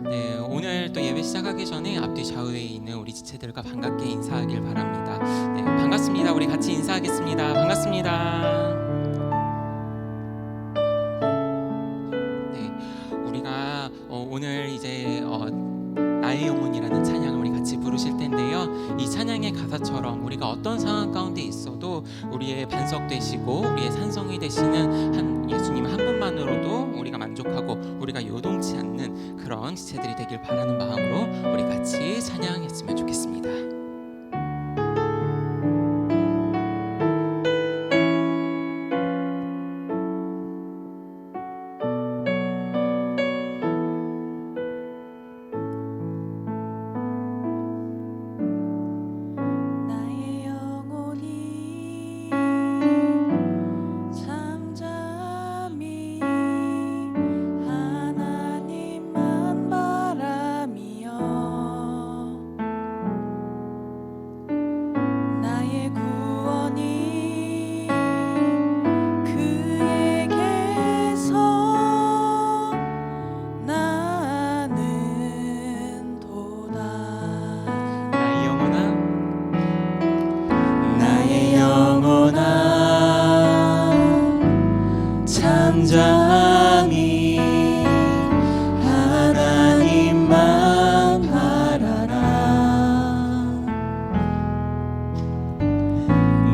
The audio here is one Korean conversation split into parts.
네, 오늘 또 예배 시작하기 전에 앞뒤 좌우에 있는 우리 지체들과 반갑게 인사하길 바랍니다. 네, 반갑습니다. 우리 같이 인사하겠습니다. 반갑습니다. 네, 우리가 오늘 이제 나의 영혼이라는 찬양을 우리 같이 부르실 텐데요. 이 찬양의 가사처럼 우리가 어떤 상황 가운데 있어도 우리의 반석 되시고 우리의 산성이 되시는 예수님 한 분만으로도 우리가 만족하고 우리가 요동치 않는 그런 지체들이 되길 바라는 마음으로 우리 같이 찬양했으면 좋겠습니다. 잠잠히 하나님만 바라라.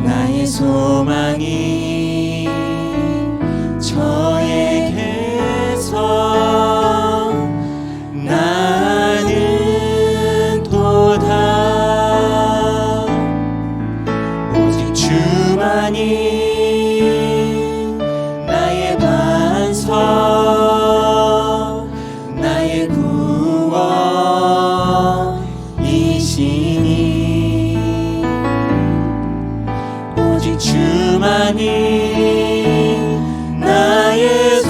나의 소망이 저에게서 나는 도다. 오직 주만이 나의 구원이시니 오직 주만이 나의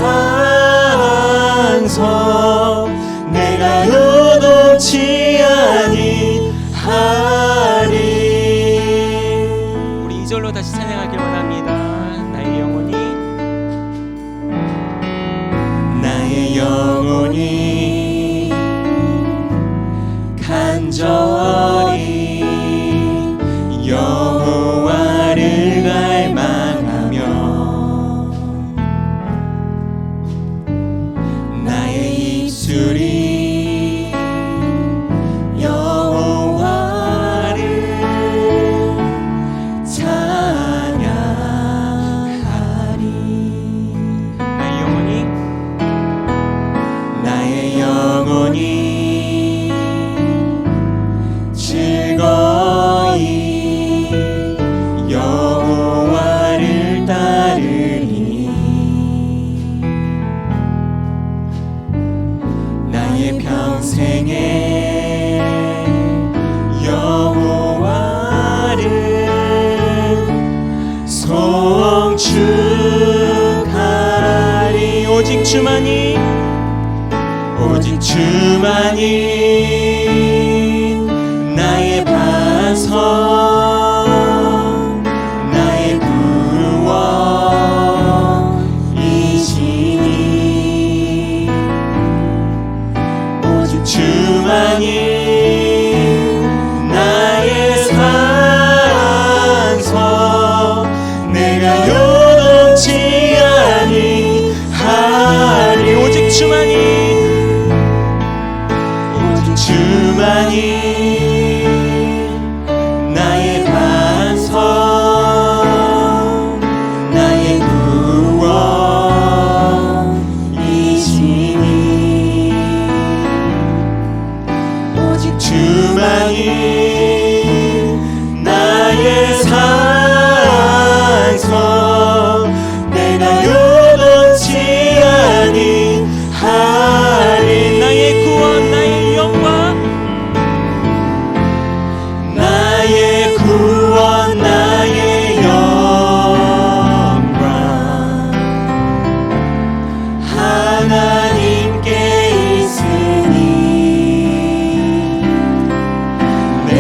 산성 내가 요동치 아니하리. 우리 2절로 다시 찬양하길 원합니다. 영혼이 간절히 여호와를 갈망하며 나의 입술이 여호와를 찬양하리. 영혼이 즐거이 여호와를 따르니 나의 평생에 여호와를 송축하리. 오직 주만이 나의 반석 나의 구원이시니 오직 주만이 나의 산성 내가 요동치 아니하리. 오직 주만이 나의 반석 나의 구원이시니 오직 주만이 나의 산성 내가 요동치 아니하리. 나의 구원 나의 영광 나의 영광 하나님께 있으니 내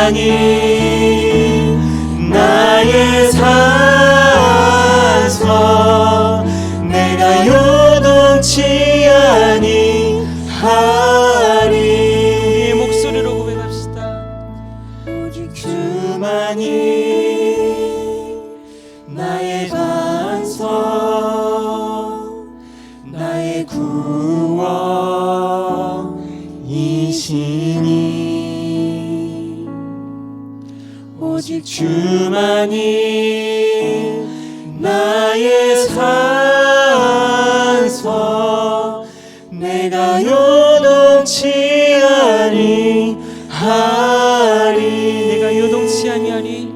주만이 나의 산소 내가 요동치 아니하리. 우리의 목소리로 고백합시다. 오직 주만이 나의 반석 나의 구원이시니 오직 주만이 나의 산석 내가 요동치 아니하리. 내가 요동치 아니하리.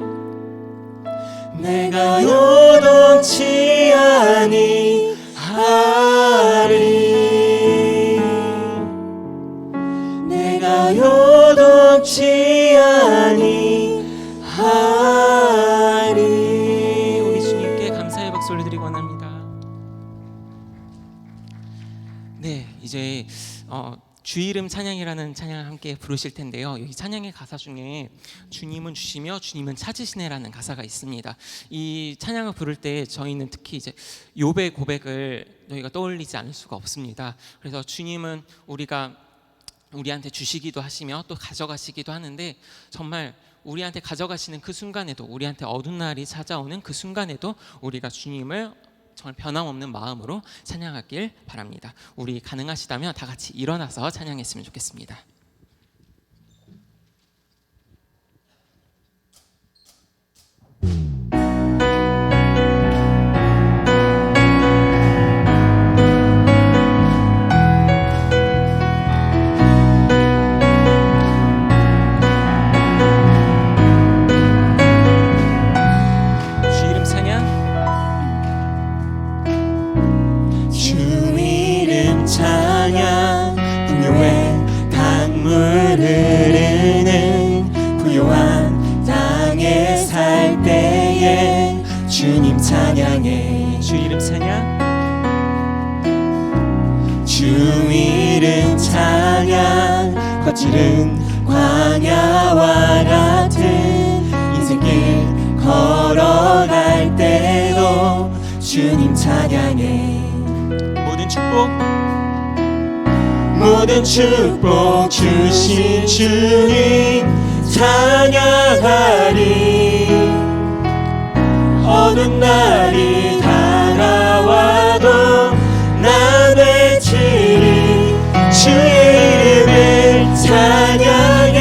내가 요동치 아니하리. 내가 요동치 아니하리. 우리 주님께 감사의 박수를 드리기 원합니다. 네, 이제 주 이름 찬양이라는 찬양을 함께 부르실 텐데요. 여기 찬양의 가사 중에 주님은 주시며 주님은 찾으시네라는 가사가 있습니다. 이 찬양을 부를 때 저희는 특히 이제 욥의 고백을 저희가 떠올리지 않을 수가 없습니다. 그래서 주님은 우리한테 주시기도 하시며 또 가져가시기도 하는데 정말 우리한테 가져가시는 그 순간에도 우리한테 어두운 날이 찾아오는 그 순간에도 우리가 주님을 정말 변함없는 마음으로 찬양하길 바랍니다. 우리 가능하시다면 다 같이 일어나서 찬양했으면 좋겠습니다. 주 이름 찬양. 주 이름 찬양 풍요의 강물 흐르는 부요한 땅에 살 때에 주님 찬양해. 주 이름 찬양. 주 이름 찬양 거칠은 광야와 같은 인생길 걸어갈 때도 주님 찬양해. 모든 축복 주신 주님 찬양하리. 어두운 날이 다가와도 나 외치리. 주의 이름을 찬양해.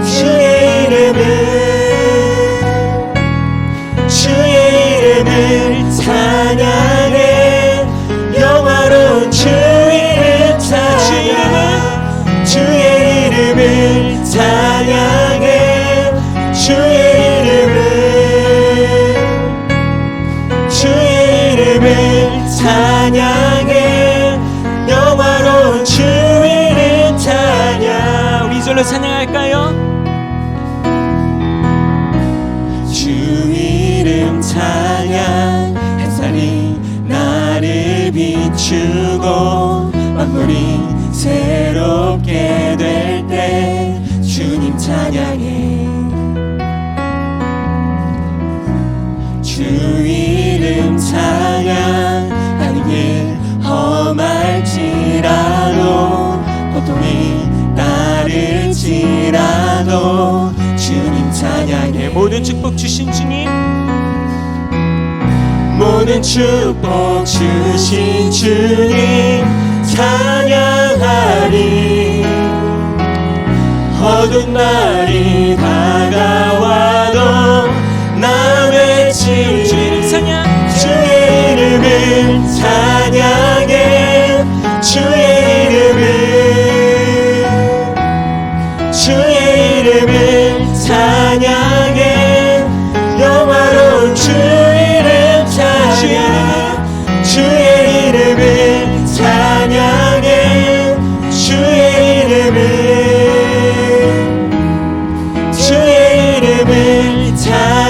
주의 이름을 찬양해. 영화로운 주 이름 찬양. 주의 이름을 찬양해. 주의 이름을 찬양해. 영화로운 주 이름 찬양. 우리 이절로 찬양할까요? 주 이름 찬양. 햇살이 나를 비추고 만물이 새롭게 될 때 주님 찬양해. 주 이름 찬양. 하는 길 험할지라도 고통이 따를지라도 주님 찬양해. 모든 축복 주신 주님. 모든 축복 주신 주님 찬양하리. 어두운 날이 다가와도 나 외칠 주 이름 찬양. 주의 이름을 찬양해. 주의 이름을 찬양해. 영화로운 주 이름 찬양. 주의 이름을 찬양해. 주의 이름을 찬양해.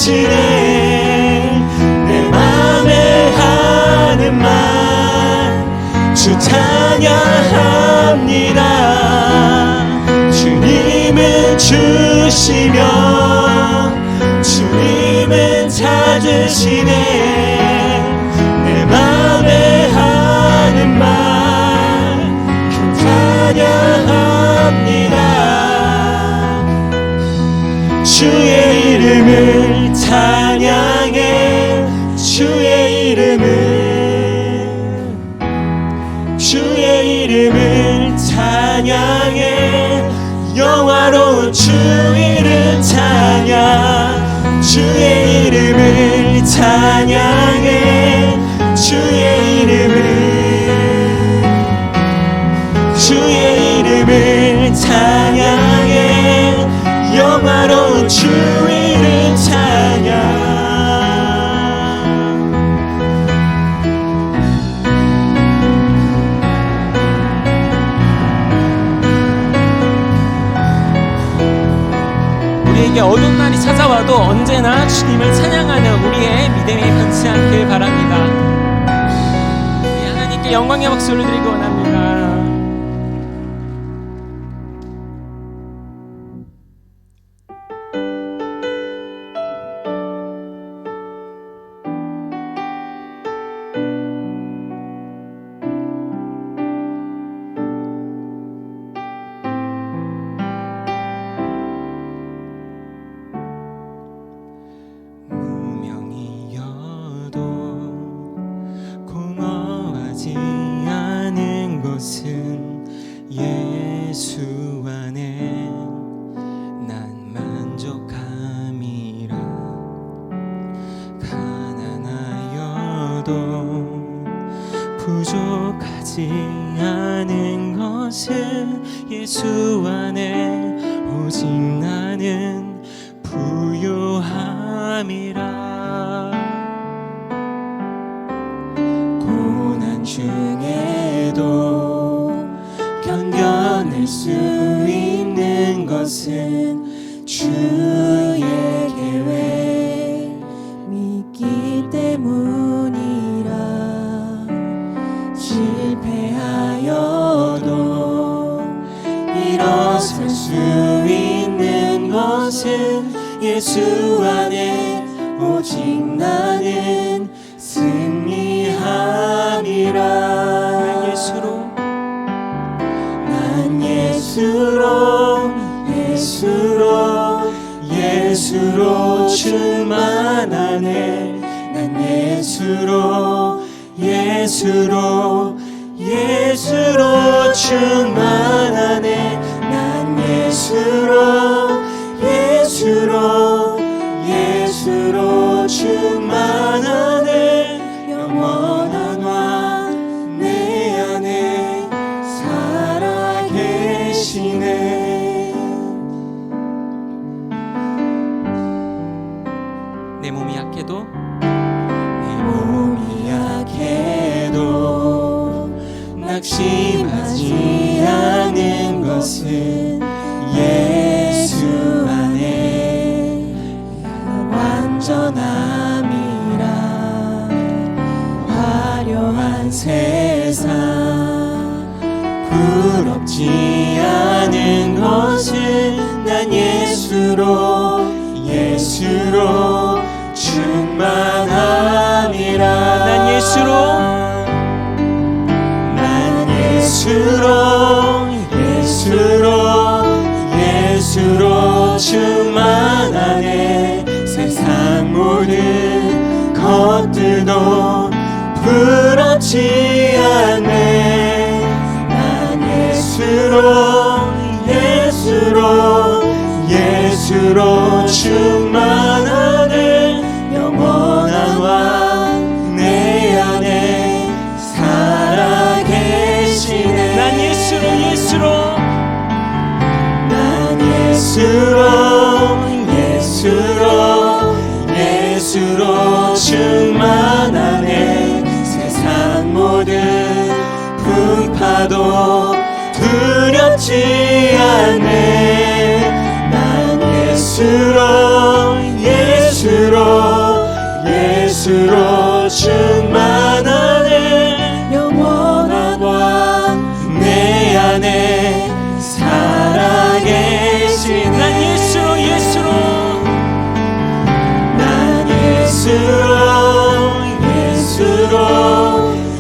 찾으시네. 내 맘에 하는 말 주 찬양합니다. 주님은 주시며 주님은 찾으시네. 내 맘에 하는 말 찬양합니다. 주의 이름을 찬양해. 주의 이름을 찬양해. 영화로운 주 이름 찬양. 주의 이름을 찬양해. 주의 이름을 찬양해. 영화로운 주 이름 찬양. 우리에게 어려운 날이 찾아와도 언제나 주님을 찬양하는 우리의 믿음이 변치 않길 바랍니다. 우리 하나님께 영광의 박수를 드리기 원합니다. 예수 안에 난 만족함이라. 가난하여도 부족하지 않은 것은 예수 안에 오직 나는 부요함이라. 고난 중에도 견뎌낼 수 있는 것은 주의 계획 믿기 때문이라. 실패하여도 일어설 수 있는 것은 예수 안에 오직 나는 승리함이라. 예수로 충만하네. 난 예수로 충만하네. 난 예수로 충만하네. 영원한 왕 내 안에 살아계시네. 내 몸이 약해도 낙심하지 않은 것은 예수 안에 완전함이라. 화려한 세상 부럽지 않은 것은 난 예수로 충만함이라. 난 예수로 충만하네. 세상 모든 것들도 부럽지 않네. 난 예수로 충만하네. 영원한 왕 내 안에 살아계시네. 난 예수로 충만하네. 세상 모든 풍파도 두렵지 않네. 난 예수로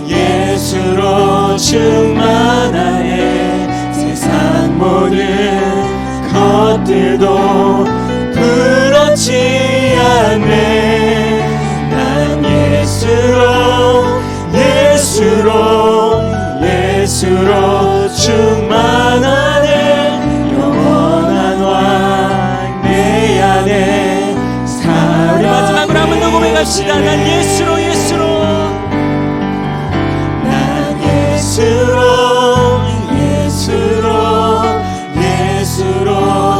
예수로 충만하네. 세상 모든 것들도 부럽지 않네. 난 예수로 충만하네. 영원한 왕 내 안에 살아. 마지막으로 한번 더 고백합시다. 난 예수로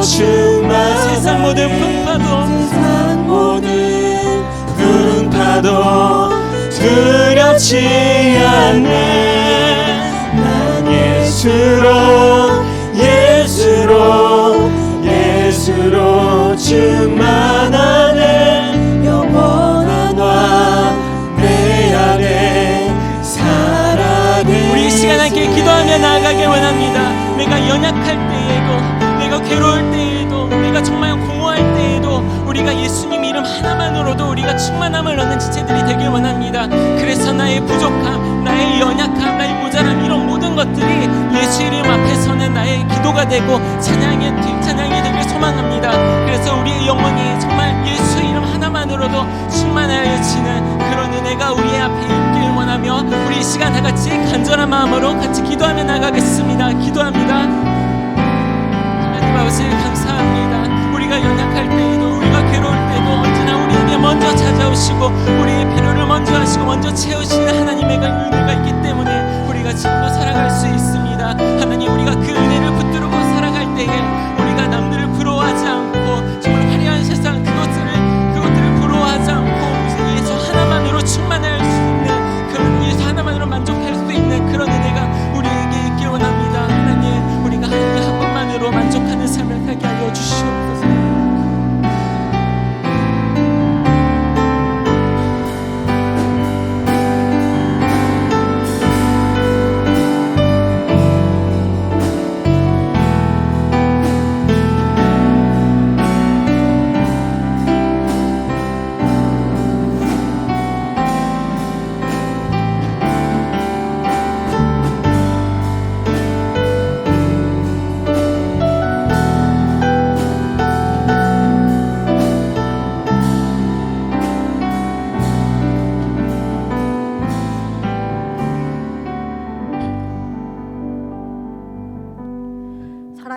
충만. 세상 모든 풍파도 두렵지 않네. 난 예수로 충만하네. 영원한 왕 내 안에 살아계. 우리 이 시간 함께 기도하며 나아가길 원합니다. 내가 연약할 때에도, 내가 괴로울 때에도, 내가 정말 공허할 때에도 우리가 예수님 이름 하나만으로도 우리가 충만함을 얻는 지체들이 되길 원합니다. 그래서 나의 부족함, 나의 연약함, 나의 모자람, 이런 모든 것들이 예수 이름 앞에서는 나의 기도가 되고 찬양이 되길 소망합니다. 그래서 우리의 영혼이 정말 예수 이름 하나만으로도 충만하여지는 그런 은혜가 우리 앞에 있길 원하며, 우리 이 시간 다 같이 간절한 마음으로 같이 기도하며 나가겠습니다. 기도합니다. 하나님 아버지 감사합니다. 우리가 연약할 때에도, 우리가 괴로울 때도 언제나 우리에게 먼저 찾아오시고 우리의 필요를 먼저 하시고 먼저 채우시는 하나님의 은혜가 있기 때문에 우리가 지금도 살아갈 수 있습니다. 하나님, 우리가 그 은혜를 붙들고 살아갈 때에 우리가 남들을 부러워하지 않고 정말 화려한 세상 그것들을 부러워하지 않고 예수 하나만으로 충만할 수 있는, 그런 예수 하나만으로 만족할 수 있는 그런 은혜가 우리에게 있길 원합니다. 하나님, 우리가 하나님 한 분만으로 만족하는 삶을 살게 하여 주시옵소서.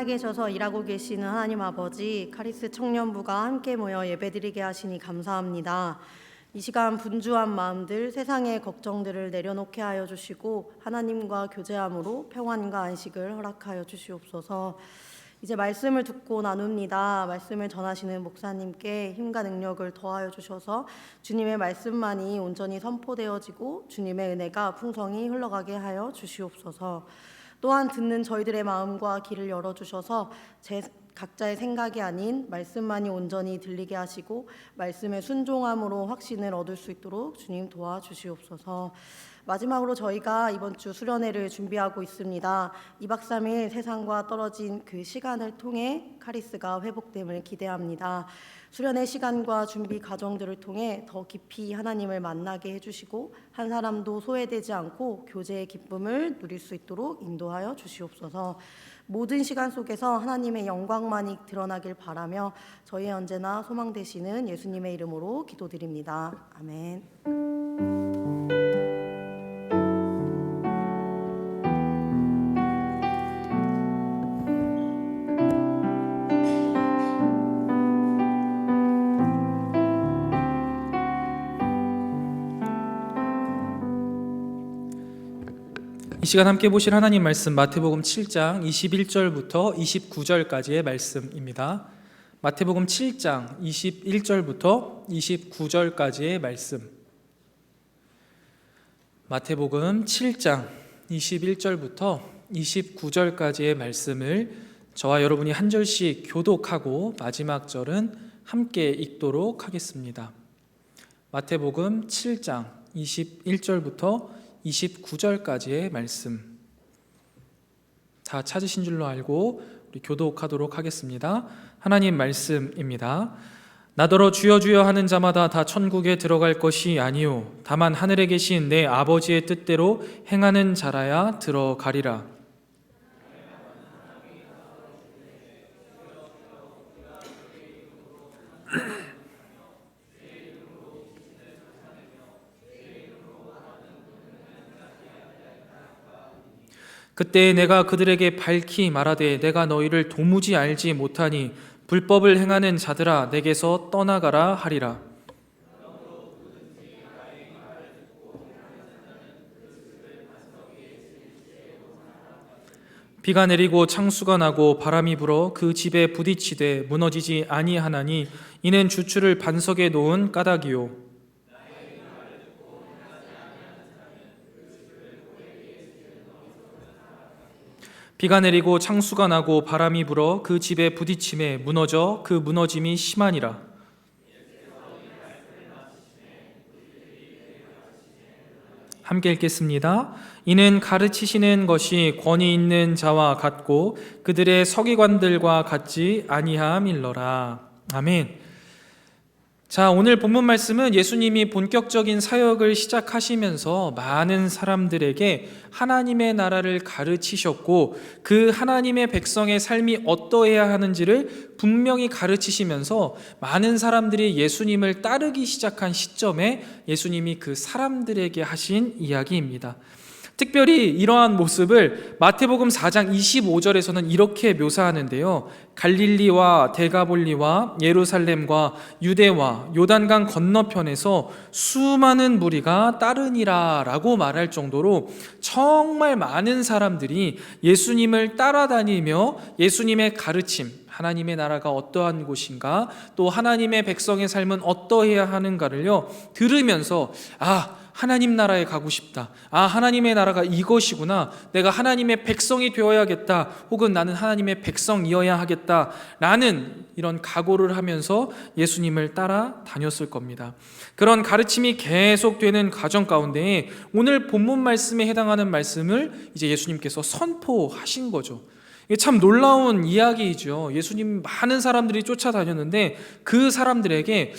살아계셔서 일하고 계시는 하나님 아버지, 카리스 청년부가 함께 모여 예배드리게 하시니 감사합니다. 이 시간 분주한 마음들, 세상의 걱정들을 내려놓게 하여 주시고 하나님과 교제함으로 평안과 안식을 허락하여 주시옵소서. 이제 말씀을 듣고 나눕니다. 말씀을 전하시는 목사님께 힘과 능력을 더하여 주셔서 주님의 말씀만이 온전히 선포되어지고 주님의 은혜가 풍성히 흘러가게 하여 주시옵소서. 또한 듣는 저희들의 마음과 귀를 열어주셔서 각자의 생각이 아닌 말씀만이 온전히 들리게 하시고 말씀의 순종함으로 확신을 얻을 수 있도록 주님 도와주시옵소서. 마지막으로 저희가 이번 주 수련회를 준비하고 있습니다. 2박 3일 세상과 떨어진 그 시간을 통해 카리스가 회복됨을 기대합니다. 수련회 시간과 준비 과정들을 통해 더 깊이 하나님을 만나게 해주시고 한 사람도 소외되지 않고 교제의 기쁨을 누릴 수 있도록 인도하여 주시옵소서. 모든 시간 속에서 하나님의 영광만이 드러나길 바라며 저희 언제나 소망 되시는 예수님의 이름으로 기도드립니다. 아멘. 이 시간 함께 보실 하나님 말씀 마태복음 7장 21절부터 29절까지의 말씀입니다. 마태복음 7장 21절부터 29절까지의 말씀. 마태복음 7장 21절부터 29절까지의 말씀을 저와 여러분이 한 절씩 교독하고 마지막 절은 함께 읽도록 하겠습니다. 마태복음 7장 21절부터 29절까지의 말씀. 다 찾으신 줄로 알고 우리 교독하도록 하겠습니다. 하나님 말씀입니다. 나더러 주여 주여 하는 자마다 다 천국에 들어갈 것이 아니요 다만 하늘에 계신 내 아버지의 뜻대로 행하는 자라야 들어가리라. 그때 내가 그들에게 밝히 말하되 내가 너희를 도무지 알지 못하니 불법을 행하는 자들아 내게서 떠나가라 하리라. 비가 내리고 창수가 나고 바람이 불어 그 집에 부딪히되 무너지지 아니하나니 이는 주추를 반석에 놓은 까닭이요. 비가 내리고 창수가 나고 바람이 불어 그 집에 부딪힘에 무너져 그 무너짐이 심하니라. 함께 읽겠습니다. 이는 가르치시는 것이 권위 있는 자와 같고 그들의 서기관들과 같지 아니함일러라. 아멘. 자, 오늘 본문 말씀은 예수님이 본격적인 사역을 시작하시면서 많은 사람들에게 하나님의 나라를 가르치셨고 그 하나님의 백성의 삶이 어떠해야 하는지를 분명히 가르치시면서 많은 사람들이 예수님을 따르기 시작한 시점에 예수님이 그 사람들에게 하신 이야기입니다. 특별히 이러한 모습을 마태복음 4장 25절에서는 이렇게 묘사하는데요. 갈릴리와 데가볼리와 예루살렘과 유대와 요단강 건너편에서 수많은 무리가 따르니라 라고 말할 정도로 정말 많은 사람들이 예수님을 따라다니며 예수님의 가르침, 하나님의 나라가 어떠한 곳인가, 또 하나님의 백성의 삶은 어떠해야 하는가를요 들으면서 하나님 나라에 가고 싶다. 하나님의 나라가 이것이구나. 내가 하나님의 백성이 되어야겠다. 혹은 나는 하나님의 백성이어야 하겠다. 라는 이런 각오를 하면서 예수님을 따라 다녔을 겁니다. 그런 가르침이 계속되는 과정 가운데 오늘 본문 말씀에 해당하는 말씀을 이제 예수님께서 선포하신 거죠. 이게 참 놀라운 이야기이죠. 예수님 많은 사람들이 쫓아다녔는데 그 사람들에게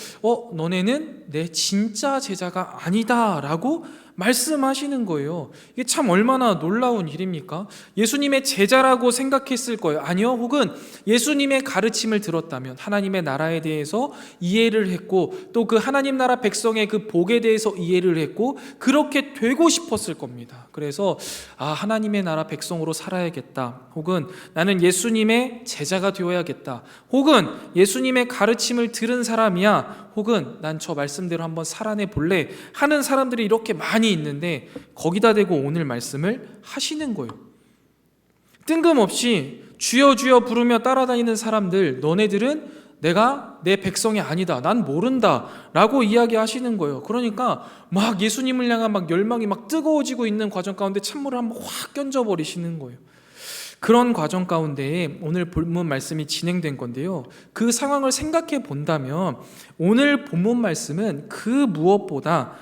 너네는 내 진짜 제자가 아니다 라고 말씀하시는 거예요. 이게 참 얼마나 놀라운 일입니까? 예수님의 제자라고 생각했을 거예요. 아니요. 혹은 예수님의 가르침을 들었다면 하나님의 나라에 대해서 이해를 했고 또 그 하나님 나라 백성의 그 복에 대해서 이해를 했고 그렇게 되고 싶었을 겁니다. 그래서 하나님의 나라 백성으로 살아야겠다. 혹은 나는 예수님의 제자가 되어야겠다. 혹은 예수님의 가르침을 들은 사람이야. 혹은 난 저 말씀대로 한번 살아내 볼래 하는 사람들이 이렇게 많이 있는데 거기다 대고 오늘 말씀을 하시는 거예요. 뜬금없이 주여 주여 부르며 따라다니는 사람들, 너네들은 내가 내 백성이 아니다, 난 모른다 라고 이야기하시는 거예요. 그러니까 막 예수님을 향한 막 열망이 막 뜨거워지고 있는 과정 가운데 찬물을 한번 확 견져버리시는 거예요. 그런 과정 가운데 오늘 본문 말씀이 진행된 건데요. 그 상황을 생각해 본다면 오늘 본문 말씀은 그 무엇보다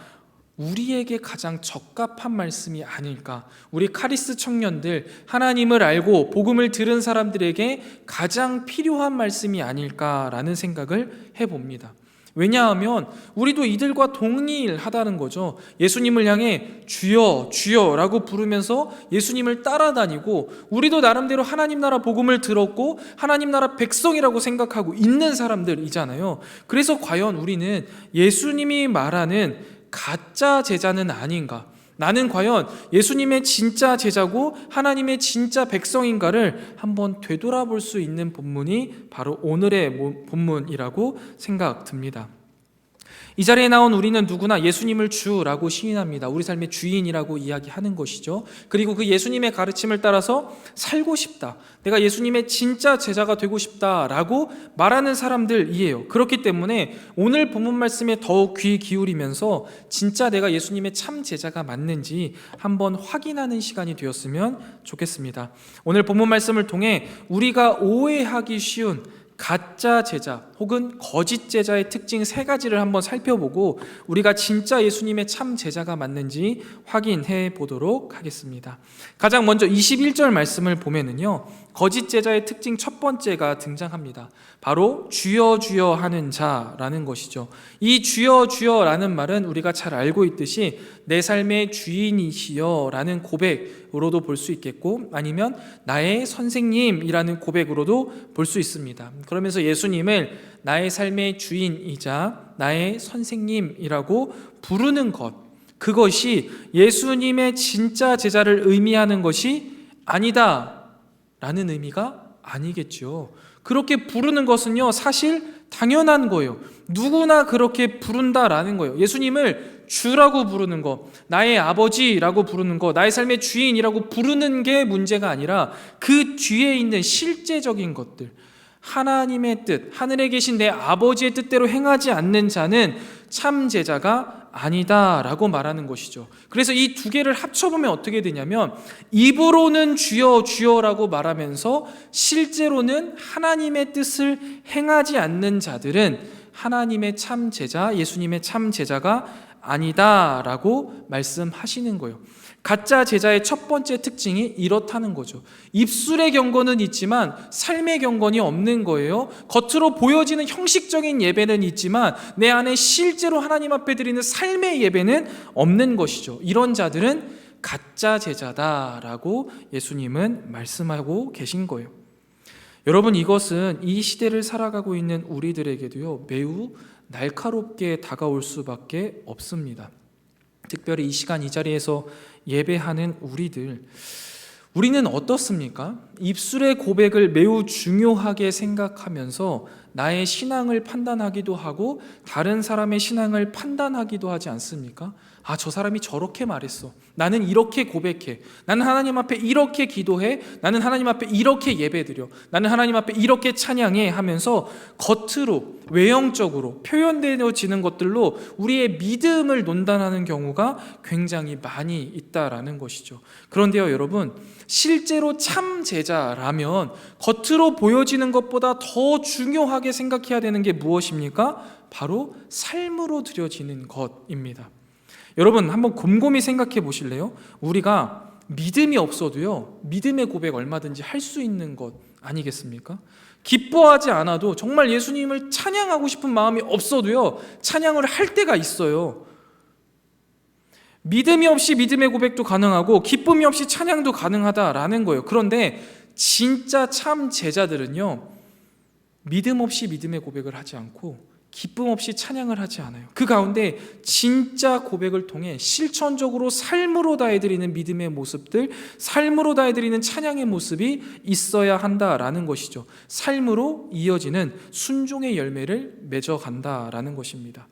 우리에게 가장 적합한 말씀이 아닐까. 우리 카리스 청년들, 하나님을 알고 복음을 들은 사람들에게 가장 필요한 말씀이 아닐까라는 생각을 해봅니다. 왜냐하면 우리도 이들과 동일하다는 거죠. 예수님을 향해 주여 주여 라고 부르면서 예수님을 따라다니고 우리도 나름대로 하나님 나라 복음을 들었고 하나님 나라 백성이라고 생각하고 있는 사람들이잖아요. 그래서 과연 우리는 예수님이 말하는 가짜 제자는 아닌가? 나는 과연 예수님의 진짜 제자고 하나님의 진짜 백성인가를 한번 되돌아볼 수 있는 본문이 바로 오늘의 본문이라고 생각 듭니다. 이 자리에 나온 우리는 누구나 예수님을 주라고 시인합니다. 우리 삶의 주인이라고 이야기하는 것이죠. 그리고 그 예수님의 가르침을 따라서 살고 싶다, 내가 예수님의 진짜 제자가 되고 싶다라고 말하는 사람들이에요. 그렇기 때문에 오늘 본문 말씀에 더욱 귀 기울이면서 진짜 내가 예수님의 참 제자가 맞는지 한번 확인하는 시간이 되었으면 좋겠습니다. 오늘 본문 말씀을 통해 우리가 오해하기 쉬운 가짜 제자 혹은 거짓 제자의 특징 3가지를 한번 살펴보고 우리가 진짜 예수님의 참 제자가 맞는지 확인해 보도록 하겠습니다. 가장 먼저 21절 말씀을 보면은요, 거짓 제자의 특징 첫 번째가 등장합니다. 바로 주여 주여 하는 자라는 것이죠. 이 주여 주여라는 말은 우리가 잘 알고 있듯이 내 삶의 주인이시여 라는 고백으로도 볼 수 있겠고, 아니면 나의 선생님이라는 고백으로도 볼 수 있습니다. 그러면서 예수님을 나의 삶의 주인이자 나의 선생님이라고 부르는 것, 그것이 예수님의 진짜 제자를 의미하는 것이 아니다 라는 의미가 아니겠죠. 그렇게 부르는 것은요, 사실 당연한 거예요. 누구나 그렇게 부른다라는 거예요. 예수님을 주라고 부르는 거, 나의 아버지라고 부르는 거, 나의 삶의 주인이라고 부르는 게 문제가 아니라 그 뒤에 있는 실제적인 것들, 하나님의 뜻, 하늘에 계신 내 아버지의 뜻대로 행하지 않는 자는 참 제자가 아니다라고 말하는 것이죠. 그래서 이 두 개를 합쳐보면 어떻게 되냐면, 입으로는 주여 주여라고 말하면서 실제로는 하나님의 뜻을 행하지 않는 자들은 하나님의 참 제자, 예수님의 참 제자가 아니다라고 말씀하시는 거예요. 가짜 제자의 첫 번째 특징이 이렇다는 거죠. 입술의 경건은 있지만 삶의 경건이 없는 거예요. 겉으로 보여지는 형식적인 예배는 있지만 내 안에 실제로 하나님 앞에 드리는 삶의 예배는 없는 것이죠. 이런 자들은 가짜 제자다라고 예수님은 말씀하고 계신 거예요. 여러분, 이것은 이 시대를 살아가고 있는 우리들에게도요, 매우 날카롭게 다가올 수밖에 없습니다. 특별히 이 시간 이 자리에서 예배하는 우리는 어떻습니까? 입술의 고백을 매우 중요하게 생각하면서 나의 신앙을 판단하기도 하고 다른 사람의 신앙을 판단하기도 하지 않습니까? 아, 저 사람이 저렇게 말했어. 나는 이렇게 고백해. 나는 하나님 앞에 이렇게 기도해. 나는 하나님 앞에 이렇게 예배드려. 나는 하나님 앞에 이렇게 찬양해 하면서 겉으로 외형적으로 표현되어지는 것들로 우리의 믿음을 논단하는 경우가 굉장히 많이 있다라는 것이죠. 그런데요, 여러분, 실제로 참 제자라면 겉으로 보여지는 것보다 더 중요하게 생각해야 되는 게 무엇입니까? 바로 삶으로 드려지는 것입니다. 여러분, 한번 곰곰이 생각해 보실래요? 우리가 믿음이 없어도요, 믿음의 고백 얼마든지 할 수 있는 것 아니겠습니까? 기뻐하지 않아도, 정말 예수님을 찬양하고 싶은 마음이 없어도요, 찬양을 할 때가 있어요. 믿음이 없이 믿음의 고백도 가능하고 기쁨이 없이 찬양도 가능하다라는 거예요. 그런데 진짜 참 제자들은요, 믿음 없이 믿음의 고백을 하지 않고 기쁨 없이 찬양을 하지 않아요. 그 가운데 진짜 고백을 통해 실천적으로 삶으로 다해드리는 믿음의 모습들, 삶으로 다해드리는 찬양의 모습이 있어야 한다라는 것이죠. 삶으로 이어지는 순종의 열매를 맺어간다라는 것입니다.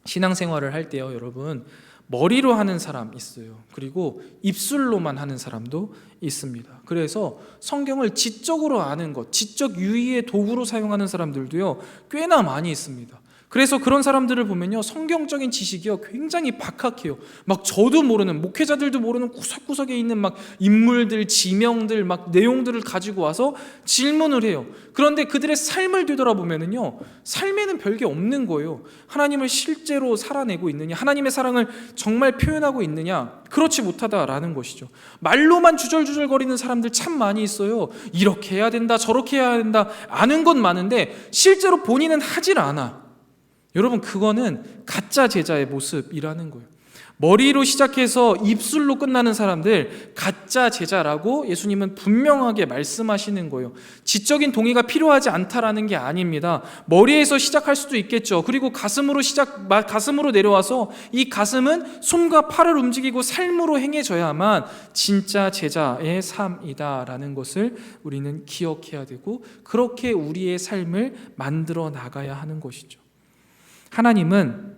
신앙생활을 할 때요, 여러분, 머리로 하는 사람 있어요. 그리고 입술로만 하는 사람도 있습니다. 그래서 성경을 지적으로 아는 것, 지적 유희의 도구로 사용하는 사람들도요, 꽤나 많이 있습니다. 그래서 그런 사람들을 보면요, 성경적인 지식이요, 굉장히 박학해요. 막 저도 모르는, 목회자들도 모르는 구석구석에 있는 막 인물들, 지명들, 막 내용들을 가지고 와서 질문을 해요. 그런데 그들의 삶을 되돌아보면요, 삶에는 별게 없는 거예요. 하나님을 실제로 살아내고 있느냐, 하나님의 사랑을 정말 표현하고 있느냐, 그렇지 못하다라는 것이죠. 말로만 주절주절거리는 사람들 참 많이 있어요. 이렇게 해야 된다, 저렇게 해야 된다, 아는 건 많은데 실제로 본인은 하질 않아. 여러분, 그거는 가짜 제자의 모습이라는 거예요. 머리로 시작해서 입술로 끝나는 사람들 가짜 제자라고 예수님은 분명하게 말씀하시는 거예요. 지적인 동의가 필요하지 않다라는 게 아닙니다. 머리에서 시작할 수도 있겠죠. 그리고 가슴으로 내려와서 이 가슴은 손과 팔을 움직이고 삶으로 행해져야만 진짜 제자의 삶이다라는 것을 우리는 기억해야 되고, 그렇게 우리의 삶을 만들어 나가야 하는 것이죠. 하나님은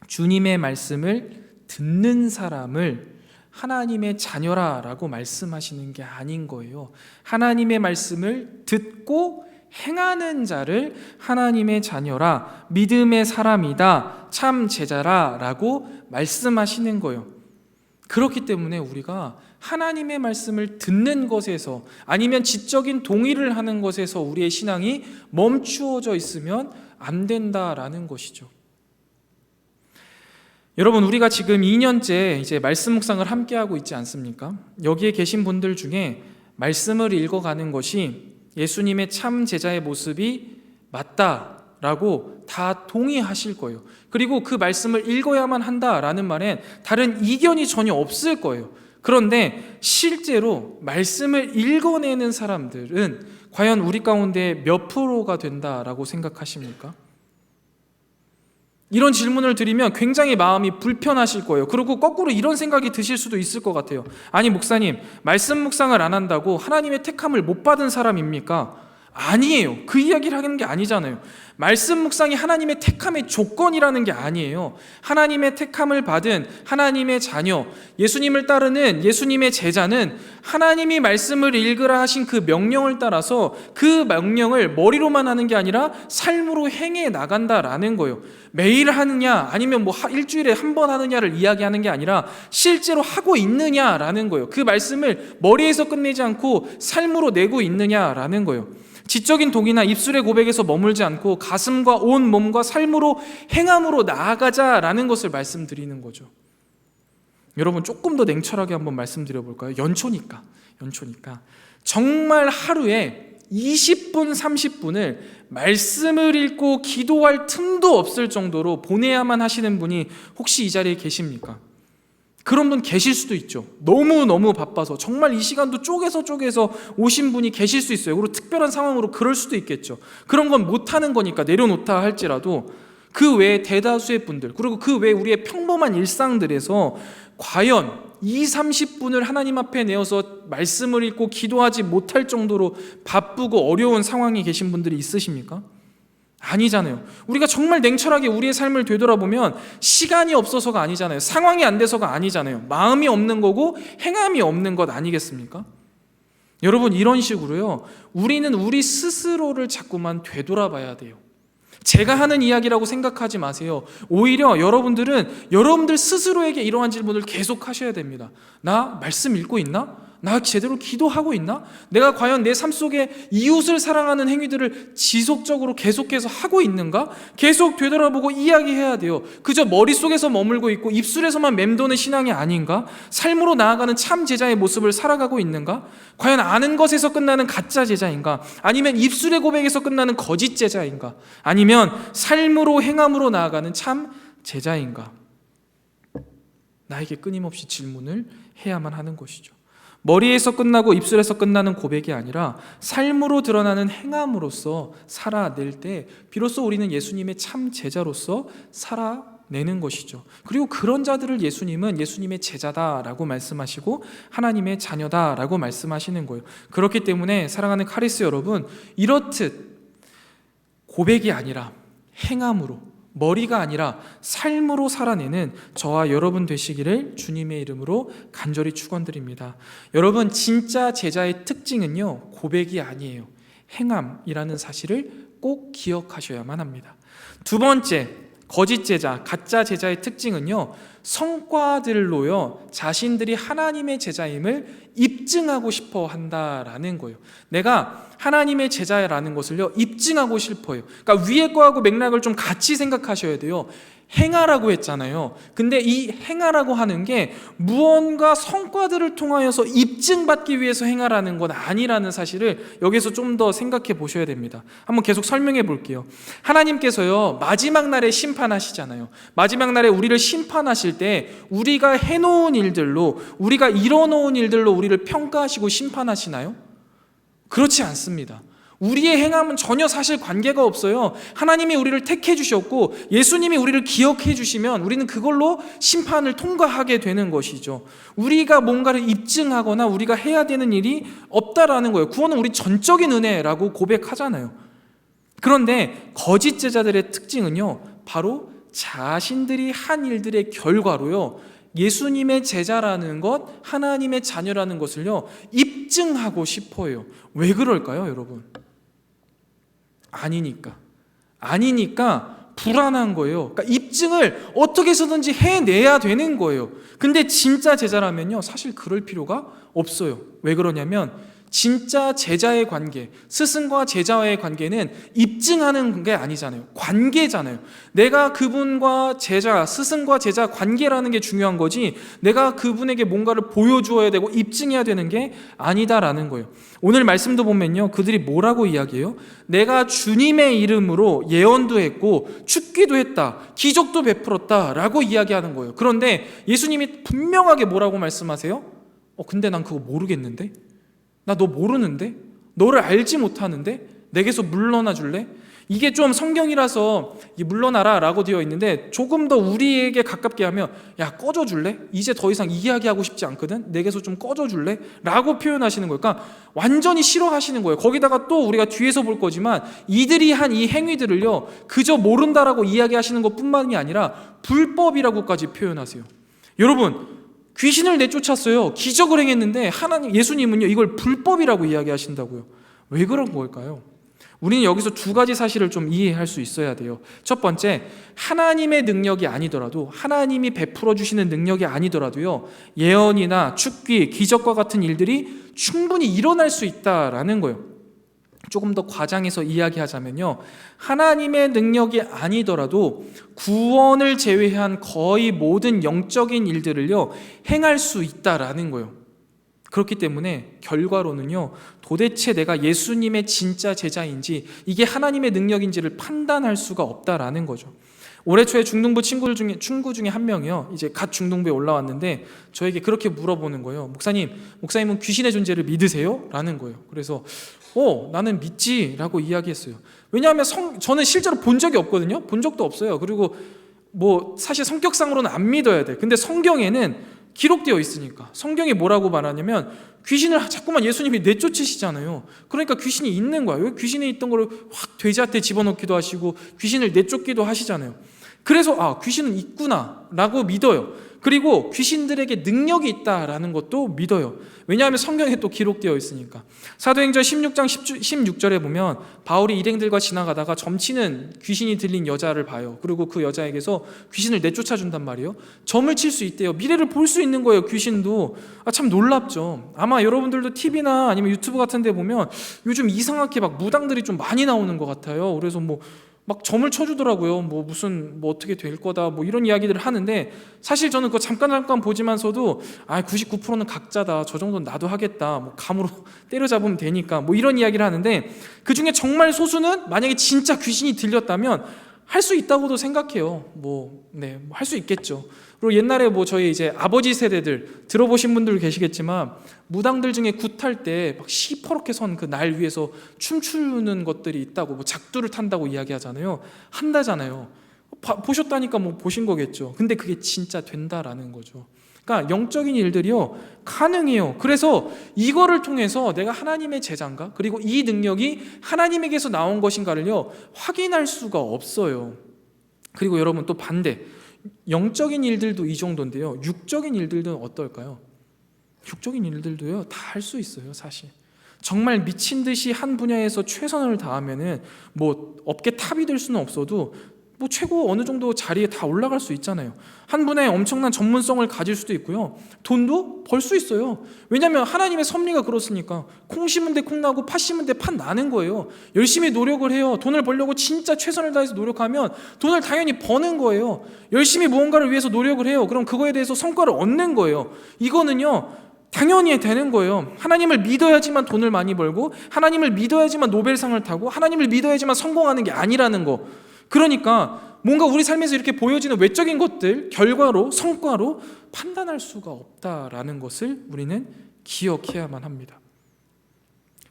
주님의 말씀을 듣는 사람을 하나님의 자녀라라고 말씀하시는 게 아닌 거예요. 하나님의 말씀을 듣고 행하는 자를 하나님의 자녀라, 믿음의 사람이다, 참 제자라라고 말씀하시는 거예요. 그렇기 때문에 우리가 하나님의 말씀을 듣는 것에서, 아니면 지적인 동의를 하는 것에서 우리의 신앙이 멈추어져 있으면 안 된다라는 것이죠. 여러분, 우리가 지금 2년째 이제 말씀 묵상을 함께 하고 있지 않습니까? 여기에 계신 분들 중에 말씀을 읽어가는 것이 예수님의 참 제자의 모습이 맞다라고 다 동의하실 거예요. 그리고 그 말씀을 읽어야만 한다라는 말엔 다른 이견이 전혀 없을 거예요. 그런데 실제로 말씀을 읽어내는 사람들은 과연 우리 가운데 몇 프로가 된다라고 생각하십니까? 이런 질문을 드리면 굉장히 마음이 불편하실 거예요. 그리고 거꾸로 이런 생각이 드실 수도 있을 것 같아요. 아니 목사님, 말씀 묵상을 안 한다고 하나님의 택함을 못 받은 사람입니까? 아니에요. 그 이야기를 하는 게 아니잖아요. 말씀 묵상이 하나님의 택함의 조건이라는 게 아니에요. 하나님의 택함을 받은 하나님의 자녀, 예수님을 따르는 예수님의 제자는 하나님이 말씀을 읽으라 하신 그 명령을 따라서 그 명령을 머리로만 하는 게 아니라 삶으로 행해 나간다라는 거예요. 매일 하느냐 아니면 일주일에 한 번 하느냐를 이야기하는 게 아니라 실제로 하고 있느냐라는 거예요. 그 말씀을 머리에서 끝내지 않고 삶으로 내고 있느냐라는 거예요. 지적인 동의나 입술의 고백에서 머물지 않고 가슴과 온 몸과 삶으로 행함으로 나아가자라는 것을 말씀드리는 거죠. 여러분 조금 더 냉철하게 한번 말씀드려볼까요? 연초니까 정말 하루에 20분 30분을 말씀을 읽고 기도할 틈도 없을 정도로 보내야만 하시는 분이 혹시 이 자리에 계십니까? 그런 분 계실 수도 있죠. 너무너무 바빠서 정말 이 시간도 쪼개서 오신 분이 계실 수 있어요. 그리고 특별한 상황으로 그럴 수도 있겠죠. 그런 건 못하는 거니까 내려놓다 할지라도 그 외에 대다수의 분들, 그리고 그 외에 우리의 평범한 일상들에서 과연 20-30분을 하나님 앞에 내어서 말씀을 읽고 기도하지 못할 정도로 바쁘고 어려운 상황에 계신 분들이 있으십니까? 아니잖아요. 우리가 정말 냉철하게 우리의 삶을 되돌아보면 시간이 없어서가 아니잖아요. 상황이 안 돼서가 아니잖아요. 마음이 없는 거고 행함이 없는 것 아니겠습니까? 여러분 이런 식으로요, 우리는 우리 스스로를 자꾸만 되돌아봐야 돼요. 제가 하는 이야기라고 생각하지 마세요. 오히려 여러분들은 여러분들 스스로에게 이러한 질문을 계속 하셔야 됩니다. 나 말씀 읽고 있나? 나 제대로 기도하고 있나? 내가 과연 내 삶 속에 이웃을 사랑하는 행위들을 지속적으로 계속해서 하고 있는가? 계속 되돌아보고 이야기해야 돼요. 그저 머릿속에서 머물고 있고 입술에서만 맴도는 신앙이 아닌가? 삶으로 나아가는 참 제자의 모습을 살아가고 있는가? 과연 아는 것에서 끝나는 가짜 제자인가? 아니면 입술의 고백에서 끝나는 거짓 제자인가? 아니면 삶으로 행함으로 나아가는 참 제자인가? 나에게 끊임없이 질문을 해야만 하는 것이죠. 머리에서 끝나고 입술에서 끝나는 고백이 아니라 삶으로 드러나는 행함으로써 살아낼 때 비로소 우리는 예수님의 참 제자로서 살아내는 것이죠. 그리고 그런 자들을 예수님은 예수님의 제자다라고 말씀하시고 하나님의 자녀다라고 말씀하시는 거예요. 그렇기 때문에 사랑하는 카리스 여러분, 이렇듯 고백이 아니라 행함으로, 머리가 아니라 삶으로 살아내는 저와 여러분 되시기를 주님의 이름으로 간절히 축원드립니다. 여러분 진짜 제자의 특징은요, 고백이 아니에요. 행함이라는 사실을 꼭 기억하셔야만 합니다. 두 번째, 거짓 제자, 가짜 제자의 특징은요, 성과들로요 자신들이 하나님의 제자임을 입증하고 싶어 한다라는 거예요. 내가 하나님의 제자라는 것을요 입증하고 싶어요. 그러니까 위에 거하고 맥락을 좀 같이 생각하셔야 돼요. 행하라고 했잖아요. 근데 이 행하라고 하는 게 무언가 성과들을 통하여서 입증받기 위해서 행하라는 건 아니라는 사실을 여기서 좀 더 생각해 보셔야 됩니다. 한번 계속 설명해 볼게요. 하나님께서요 마지막 날에 심판하시잖아요. 마지막 날에 우리를 심판하실 때 우리가 해놓은 일들로, 우리가 이뤄놓은 일들로 우리를 평가하시고 심판하시나요? 그렇지 않습니다. 우리의 행함은 전혀 사실 관계가 없어요. 하나님이 우리를 택해 주셨고 예수님이 우리를 기억해 주시면 우리는 그걸로 심판을 통과하게 되는 것이죠. 우리가 뭔가를 입증하거나 우리가 해야 되는 일이 없다라는 거예요. 구원은 우리 전적인 은혜라고 고백하잖아요. 그런데 거짓 제자들의 특징은요, 바로 자신들이 한 일들의 결과로요, 예수님의 제자라는 것, 하나님의 자녀라는 것을요 입증하고 싶어요. 왜 그럴까요, 여러분? 아니니까 불안한 거예요. 그러니까 입증을 어떻게 해서든지 해내야 되는 거예요. 근데 진짜 제자라면요 사실 그럴 필요가 없어요. 왜 그러냐면 진짜 제자의 관계, 스승과 제자와의 관계는 입증하는 게 아니잖아요. 관계잖아요. 내가 그분과 제자, 스승과 제자 관계라는 게 중요한 거지 내가 그분에게 뭔가를 보여주어야 되고 입증해야 되는 게 아니다라는 거예요. 오늘 말씀도 보면요, 그들이 뭐라고 이야기해요? 내가 주님의 이름으로 예언도 했고 축기도 했다, 기적도 베풀었다 라고 이야기하는 거예요. 그런데 예수님이 분명하게 뭐라고 말씀하세요? 근데 난 그거 모르겠는데? 나 너 모르는데? 너를 알지 못하는데? 내게서 물러나 줄래? 이게 좀 성경이라서 물러나라 라고 되어 있는데 조금 더 우리에게 가깝게 하면 야 꺼져 줄래? 이제 더 이상 이야기하고 싶지 않거든? 내게서 좀 꺼져 줄래? 라고 표현하시는 거예요. 그러니까 완전히 싫어하시는 거예요. 거기다가 또 우리가 뒤에서 볼 거지만 이들이 한 이 행위들을요 그저 모른다라고 이야기하시는 것뿐만이 아니라 불법이라고까지 표현하세요. 여러분, 귀신을 내쫓았어요. 기적을 행했는데 예수님은요 이걸 불법이라고 이야기하신다고요. 왜 그런 걸까요? 우리는 여기서 두 가지 사실을 좀 이해할 수 있어야 돼요. 첫 번째, 하나님의 능력이 아니더라도, 하나님이 베풀어 주시는 능력이 아니더라도요 예언이나 축기, 기적과 같은 일들이 충분히 일어날 수 있다라는 거예요. 조금 더 과장해서 이야기하자면요, 하나님의 능력이 아니더라도 구원을 제외한 거의 모든 영적인 일들을요 행할 수 있다라는 거예요. 그렇기 때문에 결과로는요 도대체 내가 예수님의 진짜 제자인지 이게 하나님의 능력인지를 판단할 수가 없다라는 거죠. 올해 초에 중등부 친구 중에 한 명이요, 이제 갓 중등부에 올라왔는데 저에게 그렇게 물어보는 거예요. 목사님은 귀신의 존재를 믿으세요? 라는 거예요. 그래서 나는 믿지 라고 이야기했어요. 왜냐하면 저는 실제로 본 적이 없거든요. 본 적도 없어요. 그리고 사실 성격상으로는 안 믿어야 돼. 근데 성경에는 기록되어 있으니까. 성경이 뭐라고 말하냐면 귀신을 자꾸만 예수님이 내쫓으시잖아요. 그러니까 귀신이 있는 거야. 여기 귀신이 있던 거를 확 돼지한테 집어넣기도 하시고 귀신을 내쫓기도 하시잖아요. 그래서 귀신은 있구나 라고 믿어요. 그리고 귀신들에게 능력이 있다라는 것도 믿어요. 왜냐하면 성경에 또 기록되어 있으니까. 사도행전 16장 16절에 보면 바울이 일행들과 지나가다가 점치는 귀신이 들린 여자를 봐요. 그리고 그 여자에게서 귀신을 내쫓아준단 말이에요. 점을 칠 수 있대요. 미래를 볼 수 있는 거예요. 귀신도. 참 놀랍죠. 아마 여러분들도 TV나 아니면 유튜브 같은 데 보면 요즘 이상하게 막 무당들이 좀 많이 나오는 것 같아요. 그래서 막 점을 쳐주더라고요. 어떻게 될 거다 이런 이야기들을 하는데, 사실 저는 그거 잠깐 보지만서도 99%는 각자다, 저 정도는 나도 하겠다, 감으로 때려잡으면 되니까 이런 이야기를 하는데, 그 중에 정말 소수는 만약에 진짜 귀신이 들렸다면 할 수 있다고도 생각해요. 할 수 있겠죠. 그리고 옛날에 저희 이제 아버지 세대들 들어보신 분들 계시겠지만 무당들 중에 굿할 때 막 시퍼렇게 선 그 날 위에서 춤추는 것들이 있다고, 작두를 탄다고 이야기하잖아요. 한다잖아요. 보셨다니까 보신 거겠죠. 근데 그게 진짜 된다라는 거죠. 그러니까 영적인 일들이요 가능해요. 그래서 이거를 통해서 내가 하나님의 제자인가, 그리고 이 능력이 하나님에게서 나온 것인가를요 확인할 수가 없어요. 그리고 여러분 또 반대, 영적인 일들도 이 정도인데요, 육적인 일들은 어떨까요? 육적인 일들도요 다 할 수 있어요. 사실 정말 미친 듯이 한 분야에서 최선을 다하면은 업계 탑이 될 수는 없어도 최고 어느 정도 자리에 다 올라갈 수 있잖아요. 한 분야에 엄청난 전문성을 가질 수도 있고요, 돈도 벌 수 있어요. 왜냐하면 하나님의 섭리가 그렇으니까. 콩 심은 데 콩 나고 팥 심은 데 팥 나는 거예요. 열심히 노력을 해요. 돈을 벌려고 진짜 최선을 다해서 노력하면 돈을 당연히 버는 거예요. 열심히 무언가를 위해서 노력을 해요. 그럼 그거에 대해서 성과를 얻는 거예요. 이거는요 당연히 되는 거예요. 하나님을 믿어야지만 돈을 많이 벌고, 하나님을 믿어야지만 노벨상을 타고, 하나님을 믿어야지만 성공하는 게 아니라는 거. 그러니까 뭔가 우리 삶에서 이렇게 보여지는 외적인 것들, 결과로, 성과로 판단할 수가 없다라는 것을 우리는 기억해야만 합니다.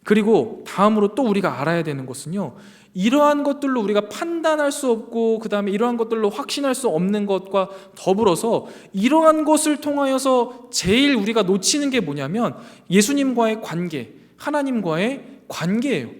그리고 다음으로 또 우리가 알아야 되는 것은요, 이러한 것들로 우리가 판단할 수 없고 그 다음에 이러한 것들로 확신할 수 없는 것과 더불어서 이러한 것을 통하여서 제일 우리가 놓치는 게 뭐냐면 예수님과의 관계, 하나님과의 관계예요.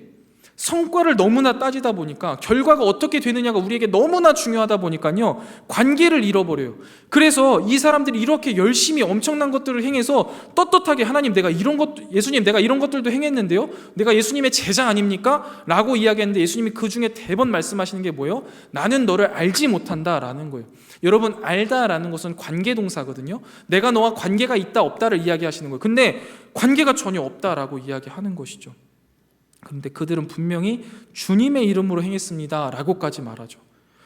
성과를 너무나 따지다 보니까 결과가 어떻게 되느냐가 우리에게 너무나 중요하다 보니까요, 관계를 잃어버려요. 그래서 이 사람들이 이렇게 열심히 엄청난 것들을 행해서 떳떳하게 하나님 내가 이런 것, 예수님 내가 이런 것들도 행했는데요, 내가 예수님의 제자 아닙니까? 라고 이야기했는데 예수님이 그 중에 대번 말씀하시는 게 뭐예요? 나는 너를 알지 못한다 라는 거예요. 여러분, 알다라는 것은 관계 동사거든요. 내가 너와 관계가 있다 없다를 이야기하시는 거예요. 근데 관계가 전혀 없다라고 이야기하는 것이죠. 그런데 그들은 분명히 주님의 이름으로 행했습니다 라고까지 말하죠.